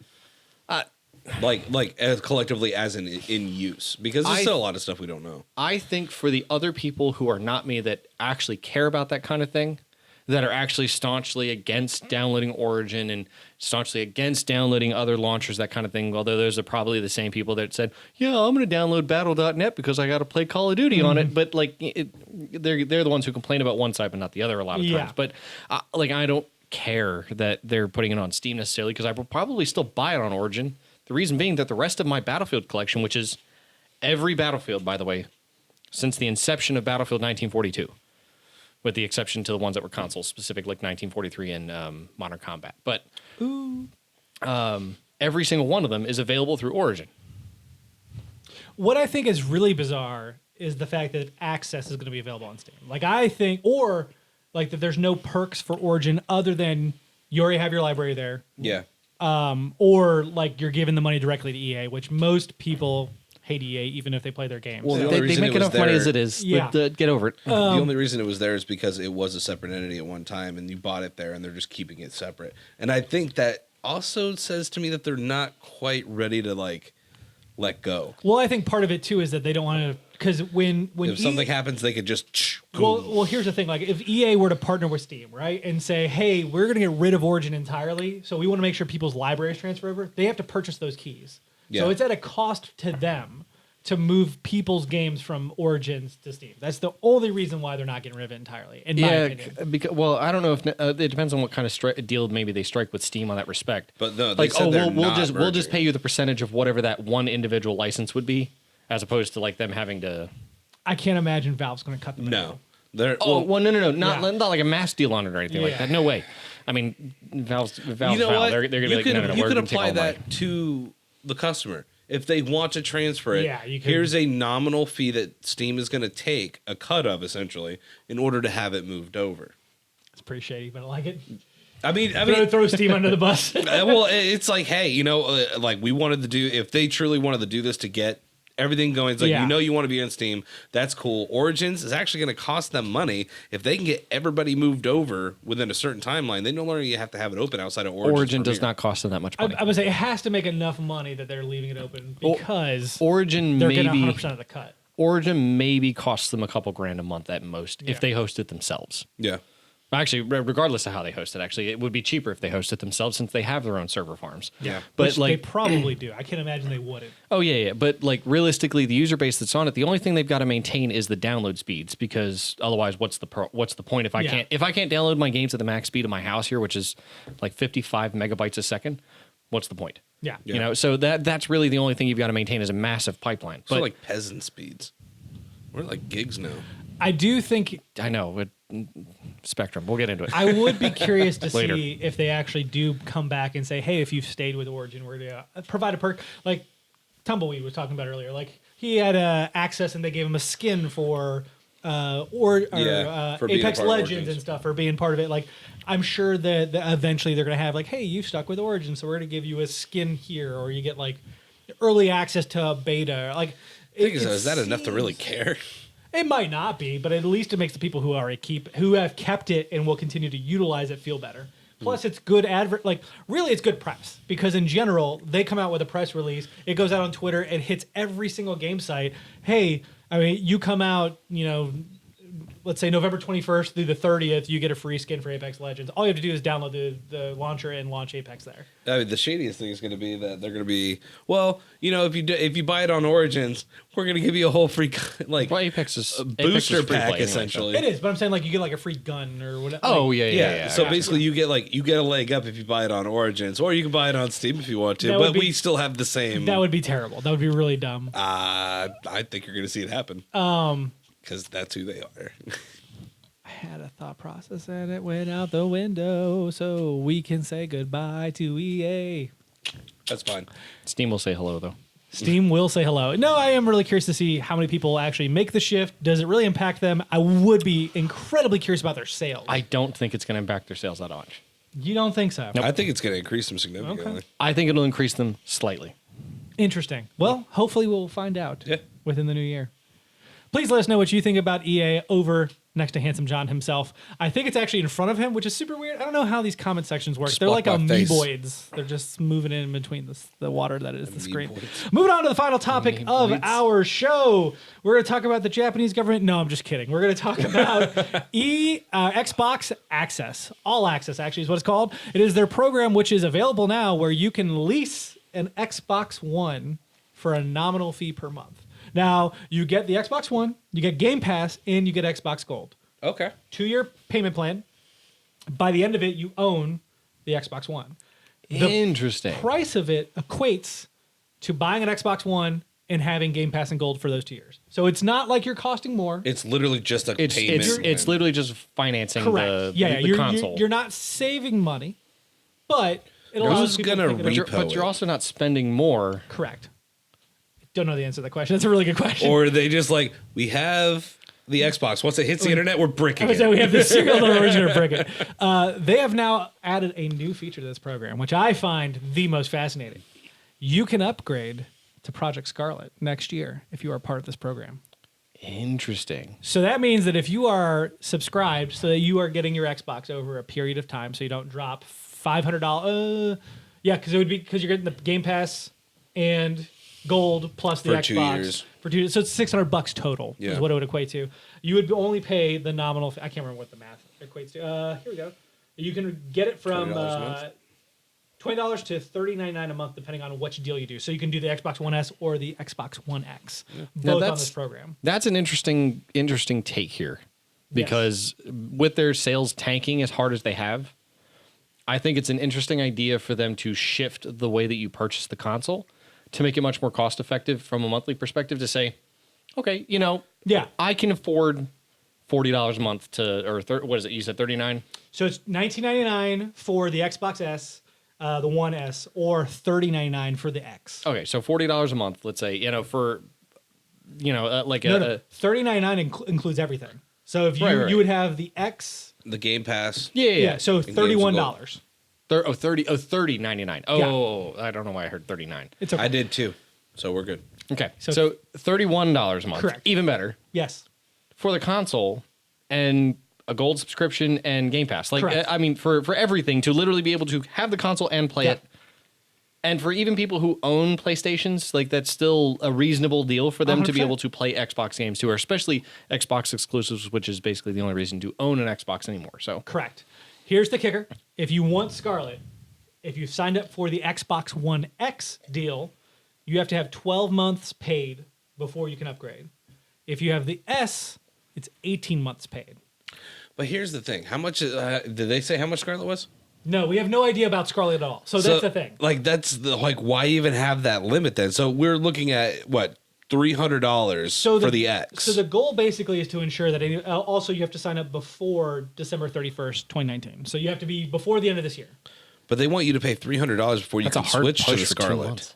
Like as collectively as in use, because there's still a lot of stuff we don't know. I think for the other people who are not me that actually care about that kind of thing, that are actually staunchly against downloading Origin and staunchly against downloading other launchers, that kind of thing, although those are probably the same people that said, yeah, I'm going to download Battle.net because I got to play Call of Duty on it. But they're the ones who complain about one side but not the other a lot of times. But I don't care that they're putting it on Steam necessarily because I will probably still buy it on Origin. The reason being that the rest of my Battlefield collection, which is every Battlefield, by the way, since the inception of Battlefield 1942, with the exception to the ones that were console specific, like 1943 and Modern Combat. But every single one of them is available through Origin. What I think is really bizarre is the fact that access is going to be available on Steam. Like, I think, or like that there's no perks for Origin other than you already have your library there. Yeah. Or like you're giving the money directly to EA, which most people hate EA even if they play their games. Well, They make enough money as it is. Yeah. Get over it. The only reason it was there is because it was a separate entity at one time, and you bought it there, and they're just keeping it separate. And I think that also says to me that they're not quite ready to let go. Well, I think part of it too is that they don't want to, because when If something happens, they could just. Well, here's the thing. Like, if EA were to partner with Steam, right, and say, hey, we're going to get rid of Origin entirely, so we want to make sure people's libraries transfer over, they have to purchase those keys. Yeah. So it's at a cost to them to move people's games from Origins to Steam. That's the only reason why they're not getting rid of it entirely, in my opinion. Because I don't know if it depends on what kind of deal maybe they strike with Steam on that respect. But no, they said we'll just pay you the percentage of whatever that one individual license would be, as opposed to like them having to. I can't imagine Valve's going to cut them. No. They're, no, not like a mass deal on it or anything like that. No way. I mean, Valve's Valve. They're going to be like, no, you we're could going to take all apply the money. that to the customer. If they want to transfer it, Yeah, you could- here's a nominal fee that Steam is going to take a cut of, essentially, in order to have it moved over. It's pretty shady, but I like it. I mean, Throw Steam under the bus. well, it's like, hey, like we wanted to do, if they truly wanted to do this to get everything going, it's like, Yeah. you want to be on Steam, that's cool. Origins is actually going to cost them money. If they can get everybody moved over within a certain timeline, they no longer have to have it open outside of Origins. Origin does Premier. not cost them that much I money. would say it has to make enough money that they're leaving it open because Origin they're getting maybe 100% of the cut. Origin maybe costs them a couple grand a month at most if they host it themselves. Yeah. Actually, regardless of how they host it, actually, it would be cheaper if they host it themselves since they have their own server farms. Yeah. But Which they probably do. I can't imagine they wouldn't. oh yeah. But like realistically, the user base that's on it, the only thing they've got to maintain is the download speeds because otherwise, what's the point if I can't download my games at the max speed of my house here, which is like 55 megabytes a second? What's the point? Yeah. So that's really the only thing you've got to maintain is a massive pipeline. So But like peasant speeds. We're like gigs now. I do think I know, but Spectrum. We'll get into it. I would be curious to Later. see if they actually do come back and say, hey, if you've stayed with Origin, we're going to provide a perk. Like Tumbleweed was talking about earlier. Like he had access and they gave him a skin for for being a Apex part of Legends Origins. and stuff for being part of it. Like I'm sure that eventually they're going to have like, hey, you've stuck with Origin, so we're going to give you a skin here, or you get like early access to a beta. Like, Is that enough to really care? It might not be, but at least it makes the people who who have kept it and will continue to utilize it feel better. Plus, it's good really, it's good press because in general, they come out with a press release. It goes out on Twitter. It hits every single game site. Hey, I mean, you come out, let's say November 21st through the 30th, you get a free skin for Apex Legends. All you have to do is download the launcher and launch Apex there. I mean, the shadiest thing is going to be that they're going to be, well, if you buy it on Origins, we're going to give you a whole free Well, Apex is booster free play pack anyway, essentially. It is, but I'm saying like you get like a free gun or whatever. Oh like, yeah. So basically, you get a leg up if you buy it on Origins, or you can buy it on Steam if you want to. That would But be- we still have the same. That would be terrible. That would be really dumb. I think you're going to see it happen. Because that's who they are. I had a thought process and it went out the window, so we can say goodbye to EA. That's fine. Steam will say hello though. Steam will say hello. No, I am really curious to see how many people actually make the shift. Does it really impact them? I would be incredibly curious about their sales. I don't think it's going to impact their sales that much. You don't think so? I think it's going to increase them significantly. Okay. I think it'll increase them slightly. Interesting. Well, hopefully we'll find out Yeah. within the new year. Please let us know what you think about EA over next to Handsome John himself. I think it's actually in front of him, which is super weird. I don't know how these comment sections work. Just They're like block my face. amoeboids. They're just moving in between the water that is the screen. Amoeboids. Moving on to the final topic of Amoeboids. our show. We're going to talk about the Japanese government. No, I'm just kidding. We're going to talk about Xbox Access. All Access, actually, is what it's called. It is their program, which is available now, where you can lease an Xbox One for a nominal fee per month. Now, you get the Xbox One, you get Game Pass, and you get Xbox Gold. Okay. 2-year payment plan. By the end of it, you own the Xbox One. The Interesting. price of it equates to buying an Xbox One and having Game Pass and Gold for those 2 years. So it's not like you're costing more. It's literally just a It's payment. it's literally just financing Correct. the you're, console. You're not saving money, but it allows Who's people gonna to pick it up. repo but you're it? also not spending more. Correct. Don't know the answer to that question. That's a really good question. Or are they just like, we have the Xbox. Once it hits the internet, we're bricking So we it. have the serial number origin brick. They have now added a new feature to this program, which I find the most fascinating. You can upgrade to Project Scarlet next year if you are part of this program. Interesting. So that means that if you are subscribed, so that you are getting your Xbox over a period of time, so you don't drop $500. Yeah, because it would be because you're getting the Game Pass and Gold plus the For Xbox 2 years. for 2 years. So it's $600 total Yeah. is what it would equate to. You would only pay the nominal. I can't remember what the math equates to. Here we go. You can get it from $20 a month? $20 to $39.99 a month, depending on which deal you do. So you can do the Xbox One S or the Xbox One X, Now both on that's- this program. That's an interesting take here, because with their sales tanking as hard as they have, I think it's an interesting idea for them to shift the way that you purchase the console to make it much more cost effective from a monthly perspective. To say, okay, Yeah. I can afford $40 a month what is it? You said 39. So it's $19.99 for the Xbox S, the One S, or $30.99 for the X. Okay, so $40 a month. Let's say for like No, $30.99 includes everything. So if you Right. you would have the X, The Game Pass. yeah. so Games with $31. $30.99. Oh, I don't know why I heard 39. It's okay. I did too. So we're good. Okay, So- so $31 a month. Correct. Even better Yes. for the console and a gold subscription and Game Pass. Like, Correct. I mean, for everything to literally be able to have the console and play Yeah. it. And for even people who own PlayStations, like that's still a reasonable deal for them to be 100%. able to play Xbox games too, or especially Xbox exclusives, which is basically the only reason to own an Xbox anymore. So Correct. Here's the kicker. If you want Scarlet, if you've signed up for the Xbox One X deal, you have to have 12 months paid before you can upgrade. If you have the S, it's 18 months paid. But here's the thing. How much, did they say how much Scarlet was? No, we have no idea about Scarlet at all. So that's the thing. Like, why even have that limit then? So we're looking at, what, $300 for the X. So the goal basically is to ensure that also you have to sign up before December 31st, 2019. So you have to be before the end of this year. But they want you to pay $300 before you that's a can hard switch to push the for 2 Scarlet. months.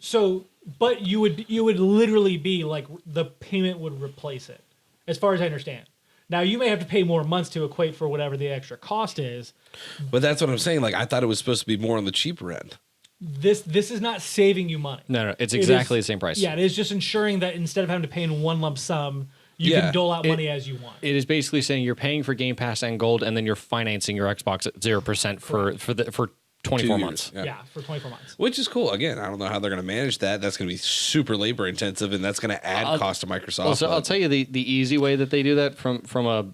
So, but you would literally be like the payment would replace it, as far as I understand. Now you may have to pay more months to equate for whatever the extra cost is. But that's what I'm saying. Like, I thought it was supposed to be more on the cheaper end. This is not saving you money. No, it's It exactly is- the same price. Yeah, it is just ensuring that instead of having to pay in one lump sum, you Yeah. can dole out money as you want. It is basically saying you're paying for Game Pass and Gold, and then you're financing your Xbox at 0% for 24 2 months. years, yeah, for 24 months. Which is cool. Again, I don't know how they're going to manage that. That's going to be super labor intensive, and that's going to add cost to Microsoft. Also, I'll but- tell you the easy way that they do that from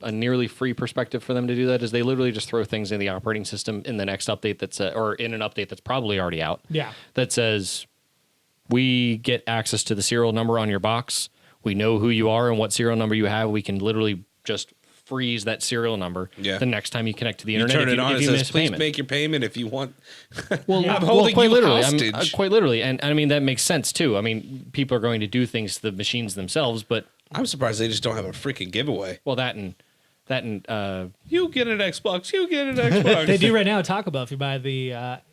a nearly free perspective for them to do that is they literally just throw things in the operating system in the next update or in an update that's probably already out. Yeah. That says we get access to the serial number on your box. We know who you are and what serial number you have. We can literally just freeze that serial number Yeah. the next time you connect to the you internet. turn if it on, if it you says, miss please payment. make your payment if you want. Well, I'm holding quite you literally. hostage. Quite literally, and I mean that makes sense too. I mean, people are going to do things to the machines themselves, but I'm surprised they just don't have a freaking giveaway. well, that and That and You get an Xbox. You get an Xbox. They do right now at Taco Bell. If you buy the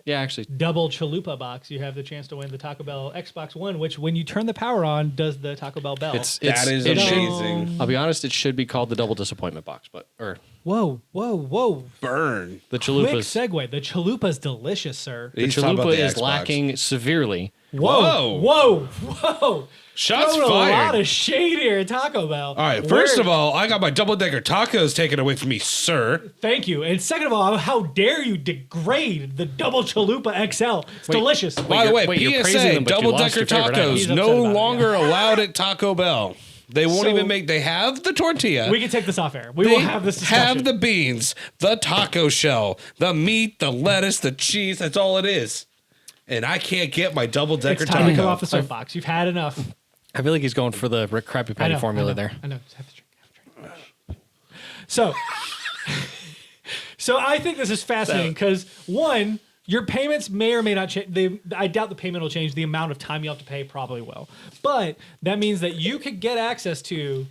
yeah, actually, double chalupa box, you have the chance to win the Taco Bell Xbox One, which when you turn the power on, does the Taco Bell bell. That is it should- amazing. I'll be honest, it should be called the double disappointment box, Whoa. Burn. the Quick chalupas. segue. The chalupa's delicious, sir. The He's talking about chalupa the is Xbox. lacking severely. Whoa. Shots Throwing fired. a lot of shade here at Taco Bell. All right, first of all, I got my double-decker tacos taken away from me, sir. Thank you. And second of all, how dare you degrade the double chalupa XL? It's delicious. By the way, you're praising PSA, them, but you lost double-decker your favorite item. tacos He's upset no about it, longer allowed at Taco Bell. They won't So- even make. They have the tortilla. We can take this off air. We They will have this discussion. have the beans, the taco shell, the meat, the lettuce, the cheese. That's all it is. And I can't get my double-decker It's time to come taco. off the soapbox. You've had enough. I feel like he's going for the Rick Krabby Patty formula there. I know. Just have to drink. So, so I think this is fascinating because one, your payments may or may not change. I doubt the payment will change. The amount of time you have to pay probably will. But that means that you could get access to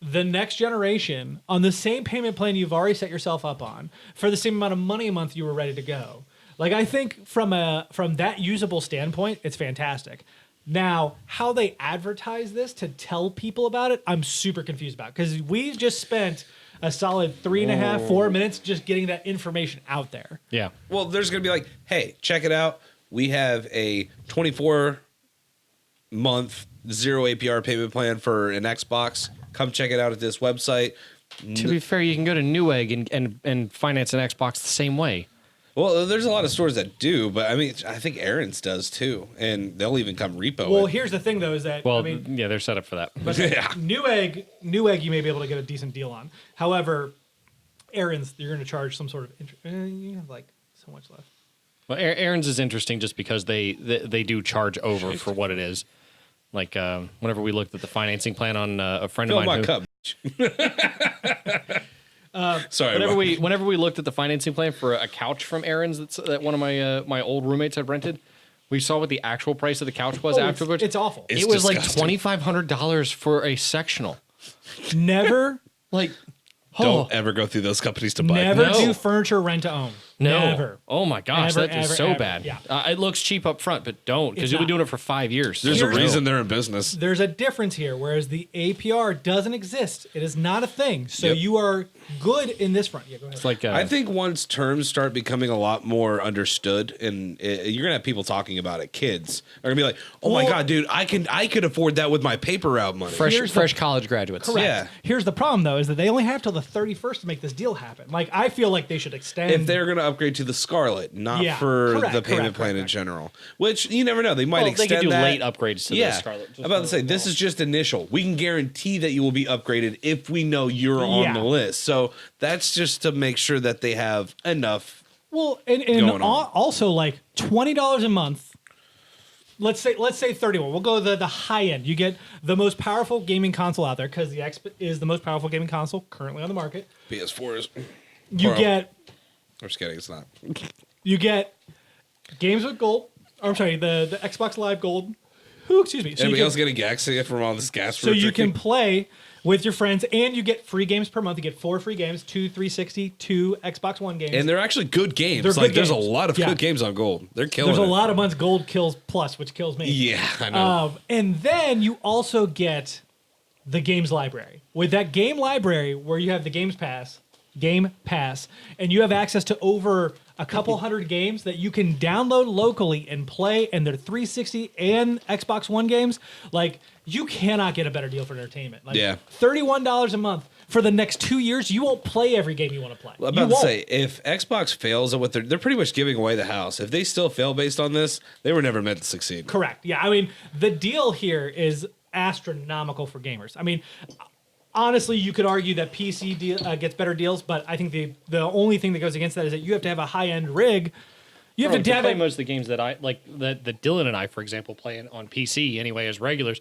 the next generation on the same payment plan you've already set yourself up on for the same amount of money a month you were ready to go. Like I think from that usable standpoint, it's fantastic. Now, how they advertise this to tell people about it, I'm super confused about because we just spent a solid 3.5, 4 minutes just getting that information out there. Yeah. Well, there's going to be like, hey, check it out. We have a 24-month zero APR payment plan for an Xbox. Come check it out at this website. To be fair, you can go to Newegg and finance an Xbox the same way. Well, there's a lot of stores that do, but I mean, I think Aaron's does too, and they'll even come repo Well, it. here's the thing though, is that Well, I mean, yeah, they're set up for that. but Yeah. Newegg, you may be able to get a decent deal on. However, Aaron's, you're going to charge some sort of you have like so much left. Well, Aaron's is interesting just because they do charge over for what it is. Like whenever we looked at the financing plan on a friend Fill of my mine, cup. Sorry. whenever we looked at the financing plan for a couch from Aaron's that one of my old roommates had rented, we saw what the actual price of the couch was afterwards. It's awful. It's it was disgusting. like $2,500 for a sectional. Never Like, Don't ever go through those companies to buy. Never No. do furniture rent to own. no. Never. Oh my gosh, Ever, that is ever, so ever. bad. Yeah. It looks cheap up front, but don't because It's you'll be not. doing it for 5 years. There's a Here's- reason they're in business. There's a difference here, whereas the APR doesn't exist. It is not a thing. So Yep. you are good in this front. Yeah, go ahead. It's like I think once terms start becoming a lot more understood, and you're gonna have people talking about it. Kids are gonna be like, "Oh my Well- god, dude, I could afford that with my paper route money." fresh college graduates. Correct. Yeah. Here's the problem, though, is that they only have till the 31st to make this deal happen. Like, I feel like they should extend. If they're gonna upgrade to the Scarlet, not Yeah, for correct, the payment correct, plan in correct. general, which you never know. They might Well, they extend could do that. late upgrades to the Scarlet. I'm about to say this is just initial. We can guarantee that you will be upgraded if we know you're on Yeah. the list. So that's just to make sure that they have enough. Well, and going on. also like $20 a month. Let's say 31. We'll go the high end. You get the most powerful gaming console out there because the X is the most powerful gaming console currently on the market. PS4 is. You Bro. get I'm just kidding. It's not. games with gold. Or, I'm sorry, the Xbox Live Gold. Ooh, excuse me. So Anybody you else getting Gaxia from all this gas? So you can play with your friends, and you get free games per month. You get 4 free games, 2 360, 2 Xbox One games. And they're actually good games. They're Like good there's a games. lot of Yeah. good games on Gold. They're killing There's a it. lot of months gold kills plus, which kills me. Yeah, I know. And then you also get the games library. With that game library where you have the Game Pass, and you have access to over a couple hundred games that you can download locally and play, and they're 360 and Xbox One games. Like, you cannot get a better deal for entertainment. Like, Yeah. $31 a month for the next 2 years, you won't play every game you want to play. I'm You about to won't. say, if Xbox fails at what they're pretty much giving away the house. If they still fail based on this, they were never meant to succeed. Correct. Yeah, I mean, the deal here is astronomical for gamers. I mean, honestly, you could argue that PC gets better deals, but I think the only thing that goes against that is that you have to have a high-end rig. You have To to play have most of the games that I like that Dylan and I, for example, play on PC anyway as regulars.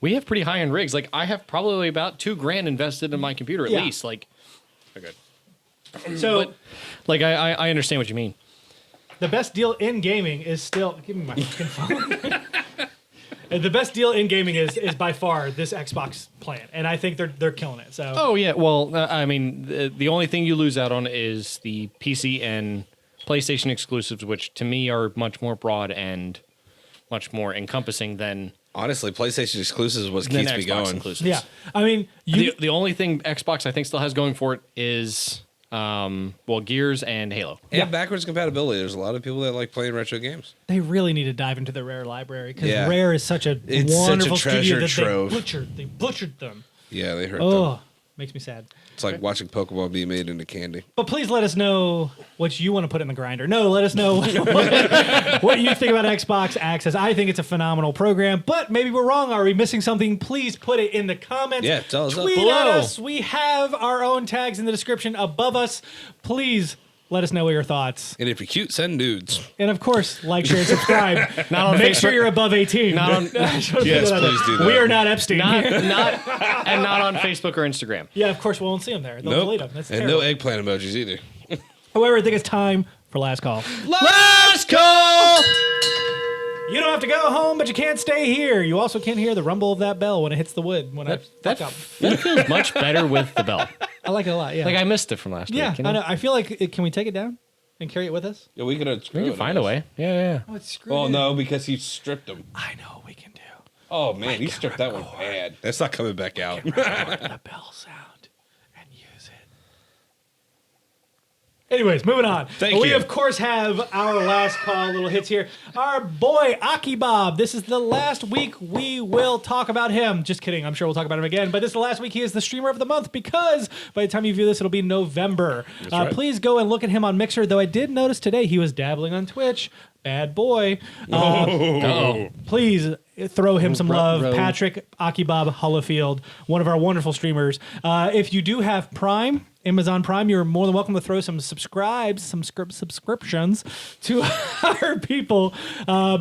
We have pretty high end rigs. Like I have probably about $2,000 invested in my computer at Yeah. least. Like, okay. So But like I understand what you mean. the best deal in gaming is still give me my fucking phone. The best deal in gaming is by far this Xbox plan, and I think they're killing it. So. Oh yeah, well, I mean, the only thing you lose out on is the PC and PlayStation exclusives, which to me are much more broad and much more encompassing than. Honestly, PlayStation exclusives was keeps me going. Inclusives. Yeah, I mean, The only thing Xbox I think still has going for it is Gears and Halo. And backwards compatibility. There's a lot of people that like playing retro games. they really need to dive into the Rare library because Yeah. Rare is such a It's such a wonderful studio treasure that trove. they butchered them. Yeah, they hurt them. Oh, makes me sad. It's like watching Pokemon be made into candy. But please let us know what you want to put in the grinder. No, let us know what you think about Xbox Access. I think it's a phenomenal program, but maybe we're wrong. Are we missing something? Please put it in the comments. Yeah, tell us up Tweet below. at us. We have our own tags in the description above us. Please let us know your thoughts. And if you're cute, send nudes. And of course, like, share, and subscribe. Not on Make Facebook. sure you're above 18. Not on, Yes, please do that. We are not Epstein. not here. not on Facebook or Instagram. Yeah, of course, we won't see them there. They'll delete them. That's And terrible. no eggplant emojis either. However, I think it's time for last call. Last call! You don't have to go home, but you can't stay here. You also can't hear the rumble of that bell when it hits the wood. When I That fuck up. feels much better with the bell. I like it a lot. Yeah, Like I missed it from last yeah. week. You I know? know. I feel like can we take it down and carry it with us? Yeah, we could We can find a way. Yeah. Oh, it's screwed. Oh, no, because he stripped them. I know what we can do. Oh, man, he stripped that one bad. That's not coming back out. Record the bell sound and use it. Anyways, moving on. Thank we you. of course have our last call, little hits here. Our boy Aki Bob. This is the last week we will talk about him. Just kidding. I'm sure we'll talk about him again. But this is the last week he is the streamer of the month because by the time you view this, it'll be November. right. Please go and look at him on Mixer. Though I did notice today he was dabbling on Twitch. Bad boy. Please throw him some love. Bro. Patrick Akibob Hollifield, one of our wonderful streamers. If you do have Prime, Amazon Prime, you're more than welcome to throw some subscriptions to our people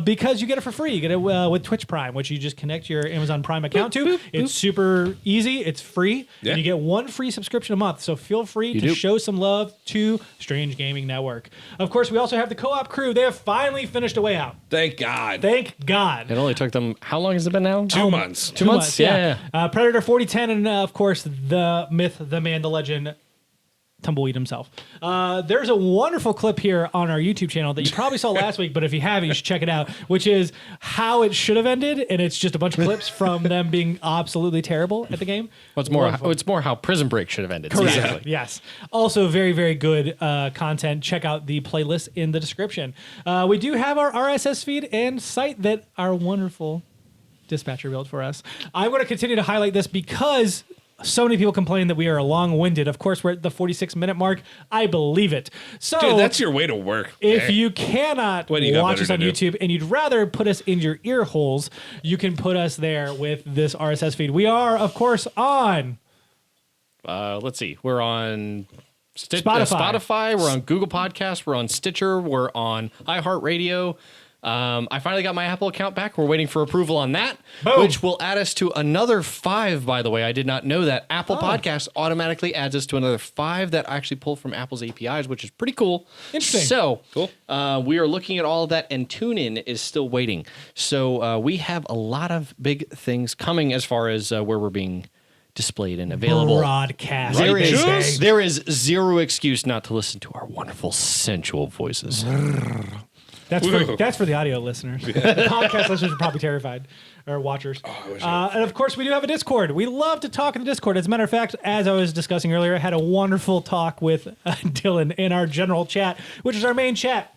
because you get it for free. You get it with Twitch Prime, which you just connect your Amazon Prime account to. It's super easy. It's free. Yeah. And you get one free subscription a month. So feel free to show some love to Strange Gaming Network. Of course, we also have the co-op crew. They have finally finished a way out. Thank God. Thank God. It only took them. How long has it been now? 2 months. 2 months. Yeah. Predator 4010 and of course the myth, the man, the legend, Tumbleweed himself. There's a wonderful clip here on our YouTube channel that you probably saw last week, but if you haven't, you should check it out, which is how it should have ended, and it's just a bunch of clips from them being absolutely terrible at the game. Well, it's more how Prison Break should have ended. Correct. Exactly. Yes. Also, very, very good content. Check out the playlist in the description. We do have our RSS feed and site that our wonderful dispatcher built for us. I'm going to continue to highlight this because so many people complain that we are long-winded. Of course, we're at the 46-minute mark. I believe it. So, Dude, that's your way to work. if you cannot What do you got watch us better on to do? YouTube and you'd rather put us in your ear holes, you can put us there with this RSS feed. We are, of course, on Let's see. We're on Spotify. We're on Google Podcasts. We're on Stitcher. We're on iHeartRadio. I finally got my Apple account back. We're waiting for approval on that, Boom. which will add us to another 5, by the way. I did not know that. Apple Podcasts automatically adds us to another 5 that actually pull from Apple's APIs, which is pretty cool. Interesting. So, Cool. we are looking at all of that, and TuneIn is still waiting. So, we have a lot of big things coming as far as where we're being displayed and available. broadcast. There is zero excuse not to listen to our wonderful, sensual voices. That's for the audio listeners. The podcast listeners are probably terrified, or watchers. And of course, we do have a Discord. We love to talk in the Discord. As a matter of fact, as I was discussing earlier, I had a wonderful talk with Dylan in our general chat, which is our main chat.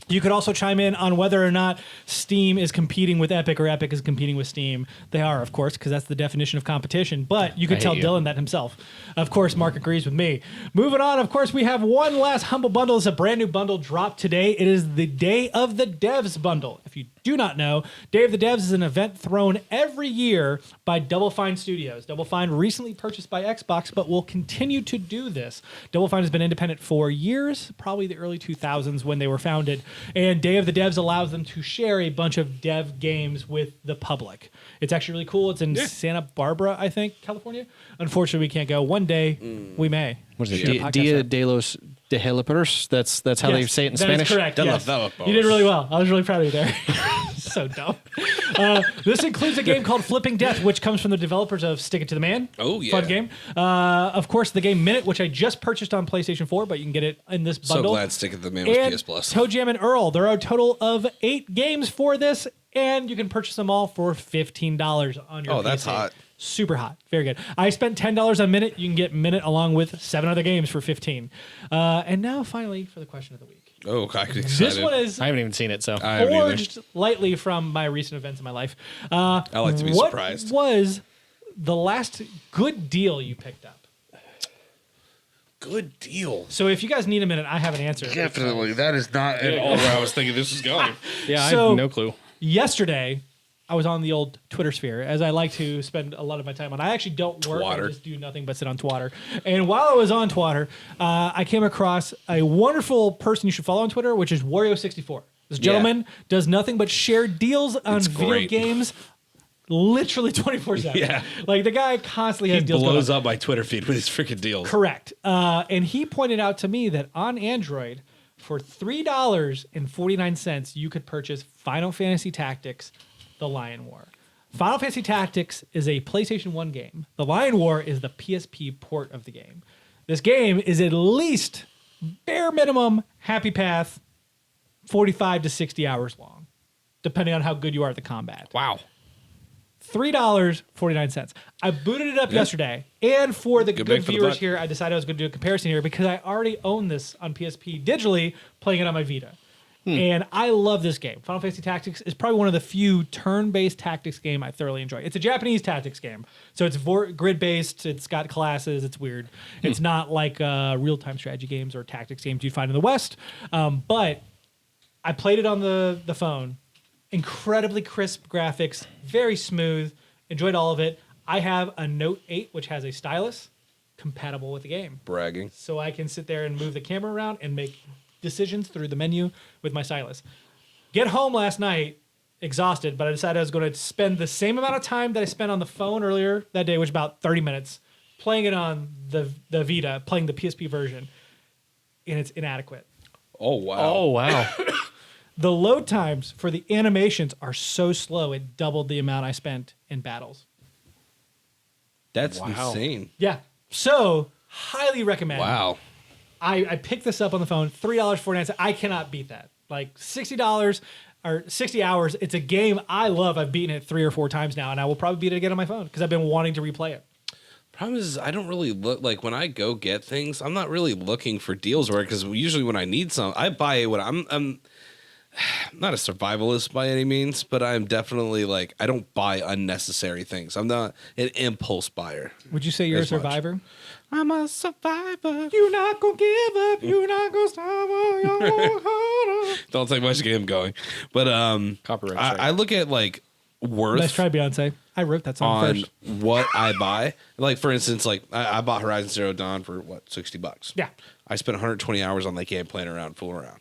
You could also chime in on whether or not Steam is competing with Epic or Epic is competing with Steam. They are, of course, because that's the definition of competition. But you could tell Dylan that himself. Of course, Mark agrees with me. Moving on, of course, we have one last Humble Bundle. It's a brand new bundle dropped today. It is the Day of the Devs bundle. If you do not know, Day of the Devs is an event thrown every year by Double Fine Studios. Double Fine recently purchased by Xbox, but will continue to do this. Double Fine has been independent for years, probably the early 2000s when they were founded. And Day of the Devs allows them to share a bunch of dev games with the public. It's actually really cool. It's in Santa Barbara, I think, California. Unfortunately, we can't go. One day, we may. What is Yeah. it? Dia de los Developers? That's how they say it in that Spanish? is correct. Yes. Developers. You did really well. I was really proud of you there. So dumb. This includes a game called Flipping Death, which comes from the developers of Stick It to the Man. Oh, yeah. Fun game. Of course, the game Minute, which I just purchased on PlayStation 4, but you can get it in this bundle. So glad Stick It to the Man was And PS Plus. Toe Jam and Earl. There are a total of 8 games for this, and you can purchase them all for $15 on your PC. Oh, that's hot. Super hot. Very good. I spent $10 on Minute. You can get Minute along with 7 other games for $15. And now, finally, for the question of the week. Oh, I'm excited. This one is I haven't even seen it, so. I haven't either. forged lightly from my recent events in my life. I like to be surprised. What was the last good deal you picked up? Good deal. So if you guys need a minute, I have an answer. Definitely. That is not at all where I was thinking this was going. Yeah, I So- have no clue. Yesterday, I was on the old Twitter sphere, as I like to spend a lot of my time on. I actually don't work. Twatter. I just do nothing but sit on Twatter. And while I was on Twatter, I came across a wonderful person you should follow on Twitter, which is Wario64. This gentleman does nothing but share deals on It's video great. games literally 24/7. Yeah. Like, the guy constantly has He deals going blows on. up my Twitter feed with his freaking deals. Correct. And he pointed out to me that on Android, for $3.49, you could purchase Final Fantasy Tactics: The Lion War. Final Fantasy Tactics is a PlayStation 1 game. The Lion War is the PSP port of the game. This game is at least, bare minimum, happy path, 45 to 60 hours long, depending on how good you are at the combat. Wow. $3.49. I booted it up yesterday, and for the Good good bang for the viewers buck. here, I decided I was going to do a comparison here because I already own this on PSP digitally, playing it on my Vita. And I love this game. Final Fantasy Tactics is probably one of the few turn-based tactics game I thoroughly enjoy. It's a Japanese tactics game, so it's grid-based. It's got classes. It's weird. It's not like real-time strategy games or tactics games you'd find in the West. But I played it on the phone. Incredibly crisp graphics, very smooth. Enjoyed all of it. I have a Note 8, which has a stylus compatible with the game. Bragging. So I can sit there and move the camera around and make decisions through the menu with my stylus. Get home last night, exhausted, but I decided I was going to spend the same amount of time that I spent on the phone earlier that day, which is about 30 minutes, playing it on the Vita, playing the PSP version, and it's inadequate. Oh, wow. Oh, wow. The load times for the animations are so slow, it doubled the amount I spent in battles. That's Wow. insane. Yeah. So, highly recommend. Wow. I picked this up on the phone, $3.49. I cannot beat that. Like $60 or 60 hours. It's a game I love. I've beaten it 3 or 4 times now, and I will probably beat it again on my phone because I've been wanting to replay it. Problem is, I don't really look like when I go get things. I'm not really looking for deals or because usually when I need some, I buy what I'm not a survivalist by any means, but I'm definitely like I don't buy unnecessary things. I'm not an impulse buyer. Would you say you're a As much. survivor? I'm a survivor. You're not going to give up. You're not going to stop. You're going harder. Don't take much to get him going, but Copyright strike. I look at like worth Nice try, Beyonce. I wrote that song on first. what I buy. Like for instance, like I bought Horizon Zero Dawn for what $60. Yeah. I spent 120 hours on that game playing around, fooling around.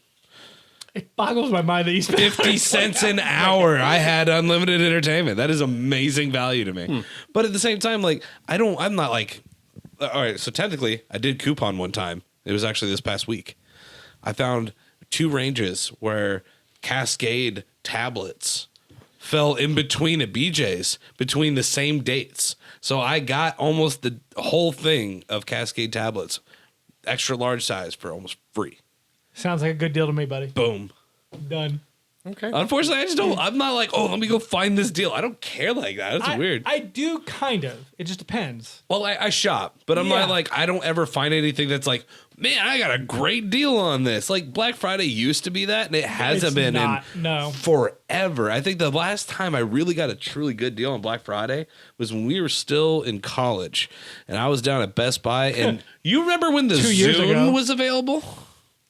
It boggles my mind that you spent 50 cents an hour. I had unlimited entertainment. That is amazing value to me. But at the same time, like I'm not like, all right. So technically, I did coupon one time. It was actually this past week. I found 2 ranges where Cascade tablets fell in between at BJ's between the same dates. So I got almost the whole thing of Cascade tablets, extra large size for almost free. Sounds like a good deal to me, buddy. Boom. Done. Okay. Unfortunately, I just don't. I'm not like, oh, let me go find this deal. I don't care like that. That's weird. I do kind of. It just depends. Well, I shop, but I'm Yeah. not like I don't ever find anything that's like, man, I got a great deal on this. Like Black Friday used to be that, and it hasn't It's been not, in no. forever. I think the last time I really got a truly good deal on Black Friday was when we were still in college, and I was down at Best Buy. And you remember when the 2 years ago. Zune was available?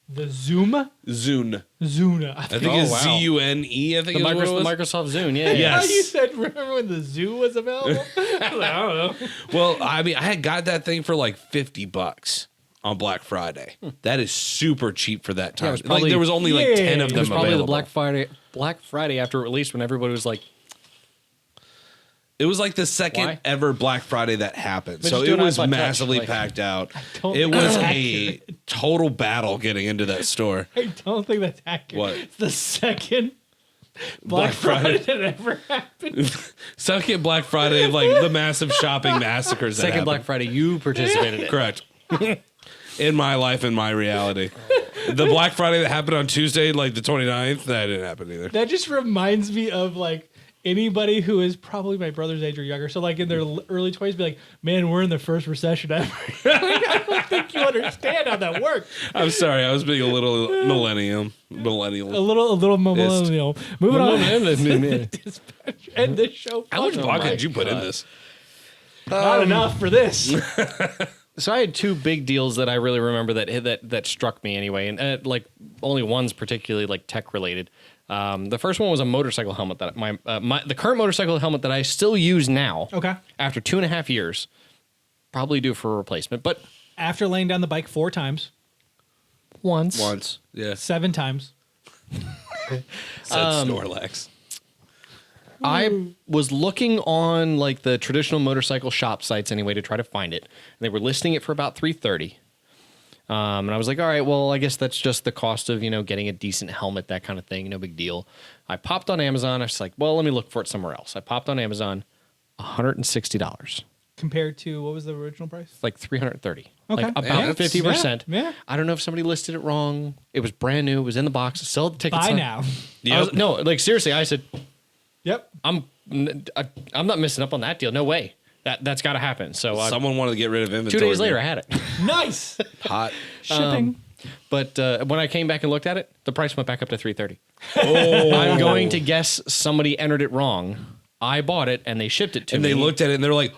The Zoom? Zune. Zuna. I I think. think Oh, it's wow. Zune. I think The is what it was. Microsoft Zune, yeah. Yeah. You said, remember when the zoo was available? I don't know. Well, I mean, I had got that thing for like $50 on Black Friday. That is super cheap for that time. it was probably- like there was only like Yeah. 10 of It them It was probably available. the Black Friday after it released when everybody was like, It was like the second Why? ever Black Friday that happened. But So just do it an was iPod Touch, massively like- packed out. don't It think was that's a accurate. total battle getting into that store. I don't think that's accurate. What? It's the second Black Friday did it ever happen? Second Black Friday, like the massive shopping massacres. Second Black Friday, you participated in. Correct. In my life, in my reality. The Black Friday that happened on Tuesday, like the 29th, that didn't happen either. That just reminds me of like anybody who is probably my brother's age or younger. So like in their early 20s, be like, man, we're in the first recession ever. Like, I don't think you understand how that works. I'm sorry, I was being a little millennial. A little millennial. Moving on. Dispatch. End this show. How much Fuck. vodka did you put in this? Not enough for this. So I had two big deals that I really remember that struck me anyway, and like only one's particularly like tech related. The first one was a motorcycle helmet that the current motorcycle helmet that I still use now. Okay. After 2.5 years, probably due for a replacement, but After laying down the bike 4 times, once. Yeah. 7 times. Said Snorlax. I was looking on like the traditional motorcycle shop sites anyway to try to find it. And they were listing it for about $330. And I was like, all right, well, I guess that's just the cost of, getting a decent helmet, that kind of thing. No big deal. I popped on Amazon. I was like, well, let me look for it somewhere else. I popped on Amazon, $160. Compared to, what was the original price? Like $330. Okay. Like about Yeah, 50%. yeah. I don't know if somebody listed it wrong. It was brand new. It was in the box. Sell the tickets. Buy now. No, like seriously, I said, Yep. I'm not missing up on that deal. No way. That's got to happen. So Someone wanted to get rid of inventory. 2 days later, I had it. Nice. Hot. Shipping. But when I came back and looked at it, the price went back up to $330. I'm going to guess somebody entered it wrong. I bought it and they shipped it to And me. they looked at it and they're like,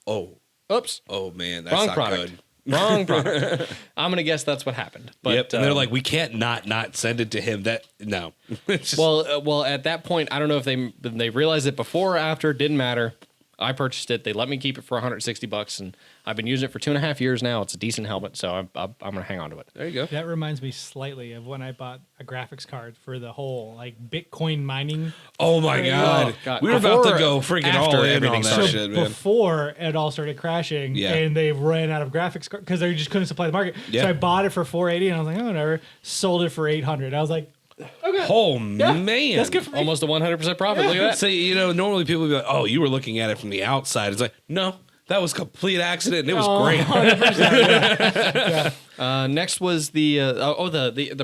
Oops. oh man, that's Wrong not product. good. Wrong product. I'm going to guess that's what happened. But, Yep. And they're like, we can't not send it to him. No. It's just- well, at that point, I don't know if they realized it before or after. Didn't matter. I purchased it. They let me keep it for $160, and I've been using it for 2.5 years now. It's a decent helmet, so I'm going to hang on to it. there you go. That reminds me slightly of when I bought a graphics card for the whole like Bitcoin mining. Oh my God. God. We were about to Before go or freaking after all in everything on that started? shit, man. Before it all started crashing, Yeah. and they ran out of graphics cards because they just couldn't supply the market. Yeah. So I bought it for $480, and I was like, oh, whatever. Sold it for $800. I was like, okay, Oh yeah, man. that's good for me. Almost a 100% profit. Look at that. Say, normally people would be like, oh, you were looking at it from the outside. It's like, no, that was a complete accident and it was great. 100%. Next was the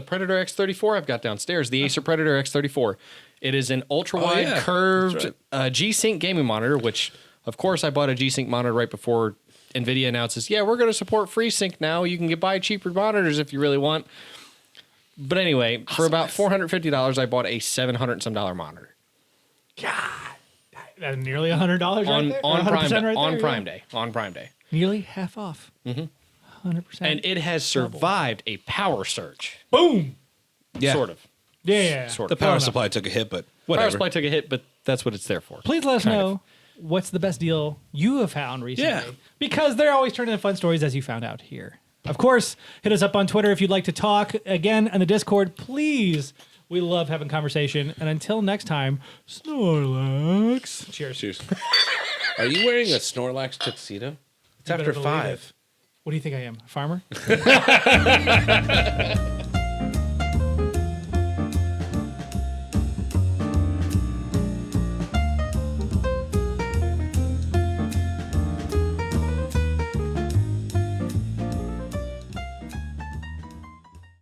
Predator X34 I've got downstairs, the Acer Predator X34. It is an ultra-wide yeah. curved G-Sync gaming monitor, which, of course, I bought a G-Sync monitor right before NVIDIA announces, yeah, we're going to support FreeSync now. You can buy cheaper monitors if you really want. But anyway, for about $450, I bought a $700-some monitor. God, that's nearly $100 right there. On 100% Prime right on there, Prime yeah. Day. On Prime Day. Nearly half off. 100%. And it has survived a power surge. Boom. Yeah. Sort of. Yeah. Sort The of. power enough. supply took a hit, but Power whatever. supply took a hit, but that's what it's there for. Please let us Kind know of. what's the best deal you have found recently. Yeah. Because they're always turning in fun stories, as you found out here. Of course, hit us up on Twitter if you'd like to talk. Again, on the Discord, please. We love having conversation. And until next time, Snorlax. Cheers. Cheers. Are you wearing a Snorlax tuxedo? It's You better after believe 5. it. What do you think I am? A farmer?